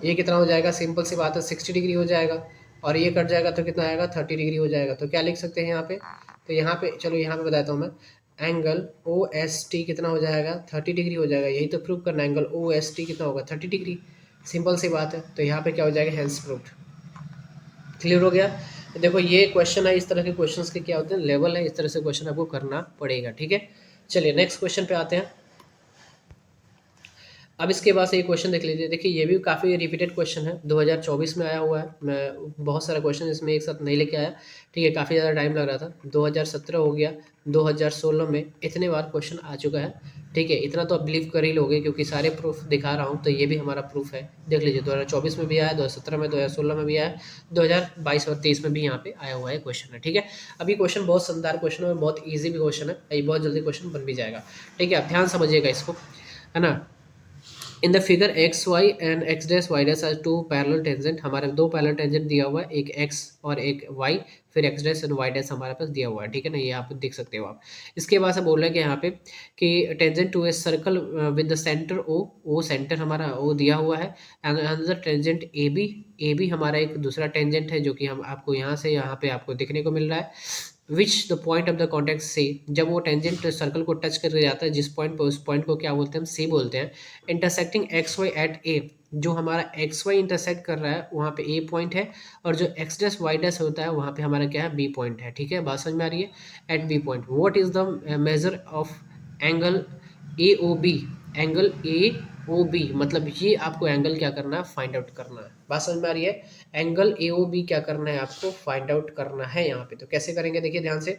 ये कितना हो जाएगा, सिंपल सी बात है 60 डिग्री हो जाएगा, और ये कट जाएगा तो कितना आएगा 30 डिग्री हो जाएगा। तो क्या लिख सकते हैं यहाँ पे, तो यहाँ पे चलो यहाँ पे बताता हूँ मैं, एंगल ओ एस टी कितना हो जाएगा 30 डिग्री हो जाएगा। यही तो प्रूव करना है, एंगल ओ एस टी कितना होगा 30 डिग्री, सिंपल सी बात है। तो यहाँ पे क्या हो जाएगा, हेंस प्रूव्ड। क्लियर हो गया। तो देखो ये क्वेश्चन है, इस तरह के क्वेश्चंस के क्या होते हैं, लेवल है, इस तरह से क्वेश्चन आपको करना पड़ेगा, ठीक है। चलिए नेक्स्ट क्वेश्चन पे आते हैं। अब इसके बाद से ये क्वेश्चन देख लीजिए, देखिए ये भी काफ़ी रिपीटेड क्वेश्चन है, 2024 में आया हुआ है। मैं बहुत सारा क्वेश्चन इसमें एक साथ नहीं लेके आया, ठीक है, काफ़ी ज़्यादा टाइम लग रहा था। 2017 हो गया, 2016 में, इतने बार क्वेश्चन आ चुका है, ठीक है। इतना तो आप बिलीव कर ही लोगे क्योंकि सारे प्रूफ दिखा रहा हूँ, तो ये भी हमारा प्रूफ है। देख लीजिए 2024 में भी आया, 2017 में, 2016 में भी आया, 2022 और 23 में भी यहाँ पे आया हुआ है क्वेश्चन है, ठीक है। अब ये क्वेश्चन बहुत शानदार क्वेश्चन है, बहुत ईजी भी क्वेश्चन है, ये बहुत जल्दी क्वेश्चन बन भी जाएगा, ठीक है। आप ध्यान समझिएगा इसको, है ना। In the figure X Y and X dash Y dash are two parallel tangent, हमारे दो पैरेलल टेंजेंट दिया हुआ है, एक एक्स और एक वाई, फिर X dash and Y dash हमारे पास दिया हुआ है, ठीक है ना, ये यहाँ पे देख सकते हो आप। इसके बाद से बोल रहे हैं कि यहाँ पे कि tangent to a circle with the centre O centre हमारा ओ दिया हुआ है, and another tangent A B हमारा एक दूसरा टेंजेंट है, जो कि हम आपको यहाँ से यहाँ पे आपको देखने को मिल रहा है। Which the point of the contact C, जब वो टेंजेंट सर्कल को टच करके जाता है जिस पॉइंट पे, उस पॉइंट को क्या बोलते हैं, हम सी बोलते हैं। इंटरसेक्टिंग एक्स वाई एट ए, जो हमारा एक्स वाई इंटरसेक्ट कर रहा है वहाँ पे ए पॉइंट है, और जो एक्स डैश वाई डैश होता है वहाँ पे हमारा क्या है, बी पॉइंट है, ठीक है, बात समझ में आ रही है। At B point what is the measure of angle A O B, angle A O B, मतलब ये आपको एंगल क्या करना है, फाइंड आउट करना है, बात समझ में आ रही है। एंगल ए ओ बी क्या करना है, आपको फाइंड आउट करना है यहाँ पे। तो कैसे करेंगे, देखिए ध्यान से,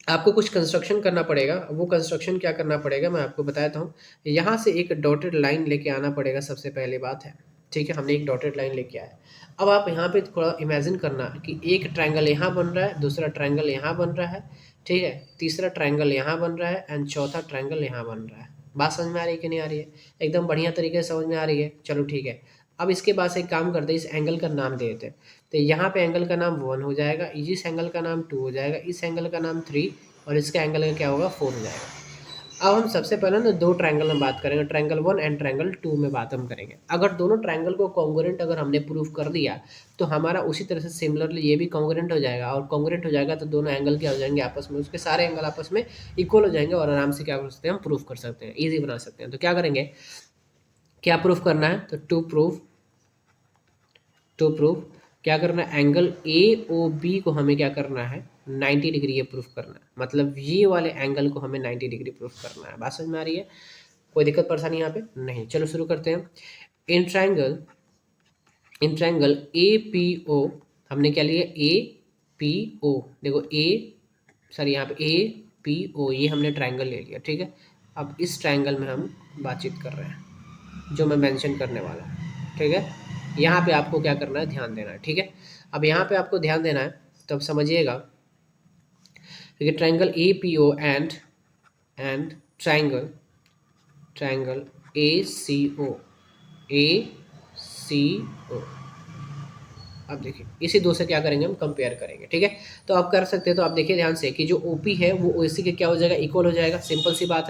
आपको कुछ कंस्ट्रक्शन करना पड़ेगा। वो कंस्ट्रक्शन क्या करना पड़ेगा मैं आपको बताता हूँ। यहाँ से एक डॉटेड लाइन लेके आना पड़ेगा, सबसे पहली बात है, ठीक है। हमने एक डॉटेड लाइन लेके आया। अब आप यहाँ पे थोड़ा इमेजिन करना कि एक ट्रायंगल यहाँ बन रहा है, दूसरा ट्रायंगल यहाँ बन रहा है, ठीक है, तीसरा ट्रायंगल यहाँ बन रहा है, एंड चौथा ट्रायंगल यहाँ बन रहा है। बात समझ में आ रही है कि नहीं आ रही है, एकदम बढ़िया तरीके से समझ में आ रही है, चलो ठीक है। अब इसके बाद से एक काम करते हैं, इस एंगल का नाम दे देते हैं। तो यहाँ पे एंगल का नाम 1 हो जाएगा, इस एंगल का नाम 2 हो जाएगा, इस एंगल का नाम 3, और इसका एंगल का क्या होगा 4 हो जाएगा। अब हम सबसे पहले ना दो ट्रायंगल में बात करेंगे, ट्रायंगल 1 एंड ट्रायंगल 2 में बात हम करेंगे। अगर दोनों ट्रायंगल को कॉन्ग्रुएंट अगर हमने प्रूव कर दिया, तो हमारा उसी तरह से सिमिलरली ये भी कॉन्ग्रुएंट हो जाएगा, और कॉन्ग्रुएंट हो जाएगा तो दोनों एंगल क्या हो जाएंगे आपस में, उसके सारे एंगल आपस में इक्वल हो जाएंगे, और आराम से क्या कर सकते हैं, हम प्रूव कर सकते हैं, ईजी बना सकते हैं। तो क्या करेंगे, क्या प्रूफ करना है, तो टू प्रूफ क्या करना है, एंगल ए ओ बी को हमें क्या करना है 90 डिग्री ये प्रूफ करना है, मतलब ये वाले एंगल को हमें 90 डिग्री प्रूफ करना है। बात समझ में आ रही है, कोई दिक्कत परेशानी यहाँ पे नहीं। चलो शुरू करते हैं। इन ट्रायंगल ए पी ओ, हमने क्या लिया ए पी ओ, देखो ए सॉरी यहाँ पे ए पी ओ, ये हमने ट्रायंगल ले लिया, ठीक है। अब इस ट्रायंगल में हम बातचीत कर रहे हैं, जो मैं मेंशन करने वाला हूँ, ठीक है। यहाँ पे आपको क्या करना है, ध्यान देना है, ठीक है। अब यहाँ पे आपको ध्यान देना है, तो अब समझिएगा, ठीक है। Triangle A P O and triangle A C O. अब देखिए इसी दो से क्या करेंगे, हम कंपेयर करेंगे, ठीक है। तो आप कर सकते हैं, तो आप देखिए ध्यान से कि जो ओपी है वो ओसी के क्या हो जाएगा, इक्वल हो जाएगा, सिंपल सी बात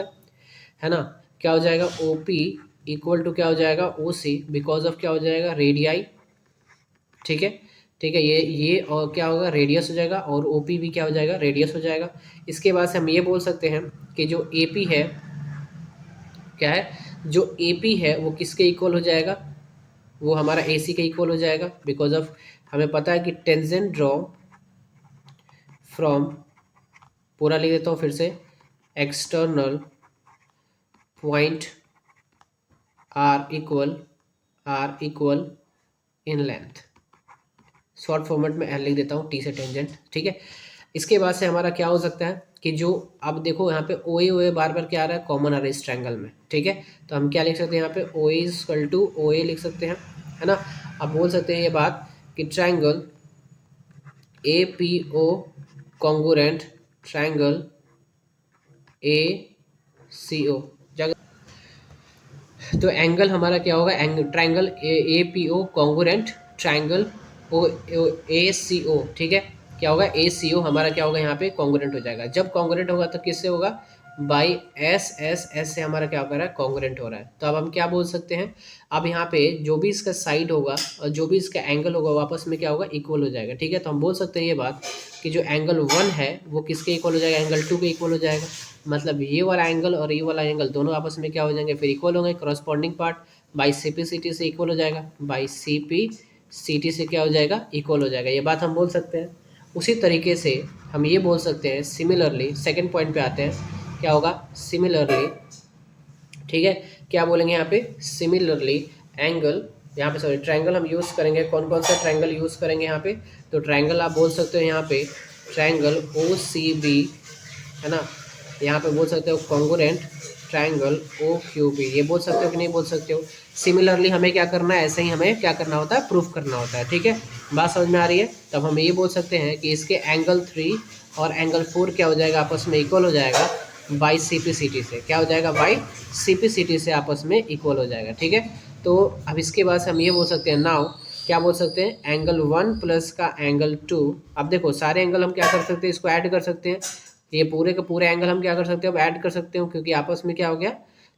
है ना। क्या हो जाएगा, ओपी इक्वल टू क्या हो जाएगा, ओ सी, बिकॉज ऑफ क्या हो जाएगा, रेडियाई, ठीक है, ठीक है, ये और क्या होगा, रेडियस हो जाएगा, और ओपी भी क्या हो जाएगा, रेडियस हो जाएगा। इसके बाद से हम ये बोल सकते हैं कि जो एपी है, क्या है, जो एपी है वो किसके इक्वल हो जाएगा, वो हमारा एसी के इक्वल हो जाएगा, बिकॉज ऑफ हमें पता है कि टेंजेंट ड्रॉ फ्रॉम, पूरा लिख देता हूँ फिर से, external point are equal in length, short format में एल लिख देता हूँ, टी से टेंजेंट, ठीक है। इसके बाद से हमारा क्या हो सकता है कि जो, अब देखो यहाँ पे ओ ए बार बार क्या आ रहा है, कॉमन आ रहा है इस ट्रायंगल में, ठीक है। तो हम क्या लिख सकते हैं यहाँ पे, ओ इक्वल टू ओ ए लिख सकते हैं, है ना। अब बोल सकते हैं ये बात कि triangle A P O congruent triangle A C O, तो एंगल हमारा क्या होगा, triangle A P O congruent triangle O A C O, ठीक है। क्या होगा, ए सी ओ हमारा क्या होगा, यहाँ पे कॉन्गुरेंट हो जाएगा। जब कॉन्गुरेंट होगा तो किससे होगा, बाई एस से हमारा क्या हो रहा है, कॉन्गुरेंट हो रहा है। तो अब हम क्या बोल सकते हैं, अब यहाँ पे जो भी इसका साइड होगा और जो भी इसका एंगल होगा, वापस में क्या होगा, इक्वल हो जाएगा, ठीक है। तो हम बोल सकते हैं ये बात कि जो एंगल 1 है वो किसके इक्वल हो जाएगा, एंगल 2 के इक्वल हो जाएगा। मतलब ये वाला एंगल और ये वाला एंगल दोनों आपस में क्या हो जाएंगे, फिर इक्वल होंगे। Corresponding part by C P C T से इक्वल हो जाएगा, by C P C T से क्या हो जाएगा, इक्वल हो जाएगा। ये बात हम बोल सकते हैं। उसी तरीके से हम ये बोल सकते हैं, सिमिलरली सेकेंड पॉइंट पे आते हैं, क्या होगा, सिमिलरली, ठीक है। क्या बोलेंगे यहाँ पे, सिमिलरली एंगल, यहाँ पे सॉरी ट्रायंगल हम यूज़ करेंगे, कौन कौन सा ट्रायंगल यूज़ करेंगे यहाँ पे, तो ट्रायंगल आप बोल सकते हो यहाँ पे ट्रायंगल ओ सी बी, है ना। यहाँ पे बोल सकते हो congruent triangle O Q B, ये बोल सकते हो कि नहीं बोल सकते हो। सिमिलरली हमें क्या करना है, ऐसे ही हमें क्या करना होता है, प्रूफ करना होता है, ठीक है। बात समझ में आ रही है। तब हम ये बोल सकते हैं कि इसके एंगल 3 और एंगल 4 क्या हो जाएगा, आपस में इक्वल हो जाएगा by C P C T से, क्या हो जाएगा, by C P C T से आपस में इक्वल हो जाएगा, ठीक है। तो अब इसके बाद से हम ये बोल सकते हैं, नाउ क्या बोल सकते हैं, एंगल 1 प्लस का एंगल 2। अब देखो सारे एंगल हम क्या कर सकते हैं, इसको ऐड कर सकते हैं। ये पूरे के पूरे एंगल हम क्या कर सकते हैं, अब ऐड कर सकते हो, क्योंकि आपस में क्या हो गया,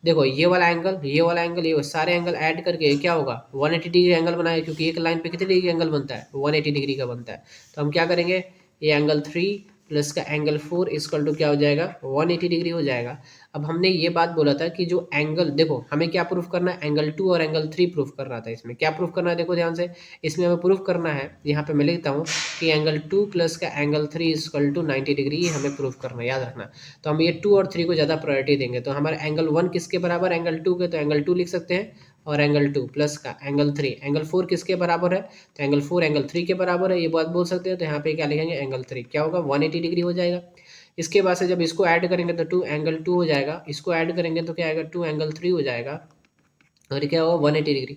देखो ये वाला एंगल, ये वाला एंगल, ये सारे एंगल ऐड करके क्या होगा, 180 डिग्री एंगल बनाए, क्योंकि एक लाइन पे कितने डिग्री एंगल बनता है, 180 डिग्री का बनता है। तो हम क्या करेंगे, ये एंगल 3 प्लस का एंगल 4 इक्वल टू क्या हो जाएगा, 180 डिग्री हो जाएगा। अब हमने ये बात बोला था कि जो एंगल, देखो हमें क्या प्रूफ करना है, एंगल 2 और एंगल 3 प्रूफ करना था। इसमें क्या प्रूफ करना है, देखो ध्यान से, इसमें हमें प्रूफ करना है, यहाँ पे मैं लिखता हूँ कि एंगल 2 प्लस का एंगल 3 इक्वल टू 90 डिग्री, ये हमें प्रूफ करना है, याद रखना। तो हम ये 2 और 3 को ज़्यादा प्रायोरिटी देंगे। तो हमारा एंगल 1 किसके बराबर, एंगल 2 के, तो एंगल 2 लिख सकते हैं, और एंगल 2 प्लस का एंगल 3, एंगल 4 किसके बराबर है, तो एंगल 4 एंगल 3 के बराबर है, ये बात बोल सकते हैं। तो यहाँ पे क्या लिखेंगे, एंगल 3 क्या होगा, 180 डिग्री हो जाएगा। इसके बाद से जब इसको ऐड करेंगे तो 2 एंगल 2 हो जाएगा, इसको ऐड करेंगे तो क्या आएगा, 2 एंगल 3 हो जाएगा, और ये क्या होगा, 180 डिग्री।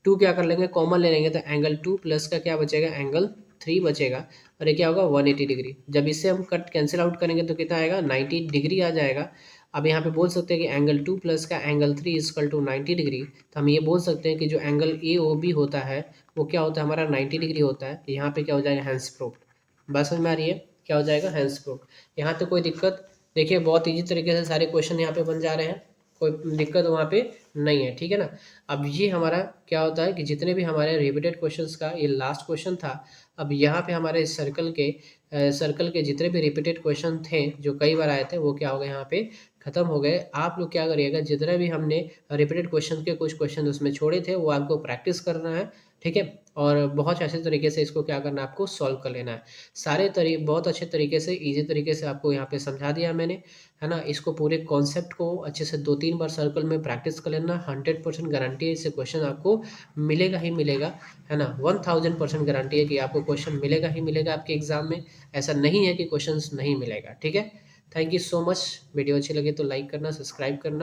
2 क्या कर लेंगे, कॉमन ले लेंगे, तो एंगल 2 प्लस का क्या बचेगा, एंगल 3 बचेगा, और ये क्या होगा, 180 डिग्री। जब इससे हम कट कैंसिल आउट करेंगे तो कितना आएगा, 90 डिग्री आ जाएगा। अब यहाँ पे बोल सकते हैं कि एंगल 2 प्लस का एंगल 3 इक्वल टू 90 डिग्री। तो हम ये बोल सकते हैं कि जो एंगल ए ओ बी होता है वो क्या होता है, हमारा 90 डिग्री होता है। यहाँ पे क्या हो जाएगा, हैंस प्रूफ्ड। बात समझ में आ रही है, क्या हो जाएगा, हैंस प्रूफ्ड। यहाँ तो कोई दिक्कत, देखिए बहुत ईजी तरीके से सारे क्वेश्चन यहाँ पे बन जा रहे हैं, कोई दिक्कत वहाँ पे नहीं है, ठीक है ना। अब ये हमारा क्या होता है कि जितने भी हमारे रिपीटेड क्वेश्चंस का ये लास्ट क्वेश्चन था। अब यहाँ पे हमारे सर्कल के जितने भी रिपीटेड क्वेश्चन थे जो कई बार आए थे, वो क्या हो गए, यहाँ पे खत्म हो गए। आप लोग क्या करिएगा, जितने भी हमने रिपीटेड क्वेश्चन के कुछ क्वेश्चन उसमें छोड़े थे वो आपको प्रैक्टिस करना है, ठीक है। और बहुत अच्छे तरीके से इसको क्या करना है, आपको सॉल्व कर लेना है। बहुत अच्छे तरीके से, इजी तरीके से आपको यहाँ पे समझा दिया मैंने, है ना। इसको पूरे कॉन्सेप्ट को अच्छे से 2-3 बार सर्कल में प्रैक्टिस कर लेना। 100% गारंटी है इससे क्वेश्चन आपको मिलेगा ही मिलेगा, है ना। 1000% गारंटी है कि आपको क्वेश्चन मिलेगा ही मिलेगा आपके एग्जाम में। ऐसा नहीं है कि क्वेश्चन नहीं मिलेगा, ठीक है। Thank you so much. Video अच्छी लगे तो लाइक करना, सब्सक्राइब करना।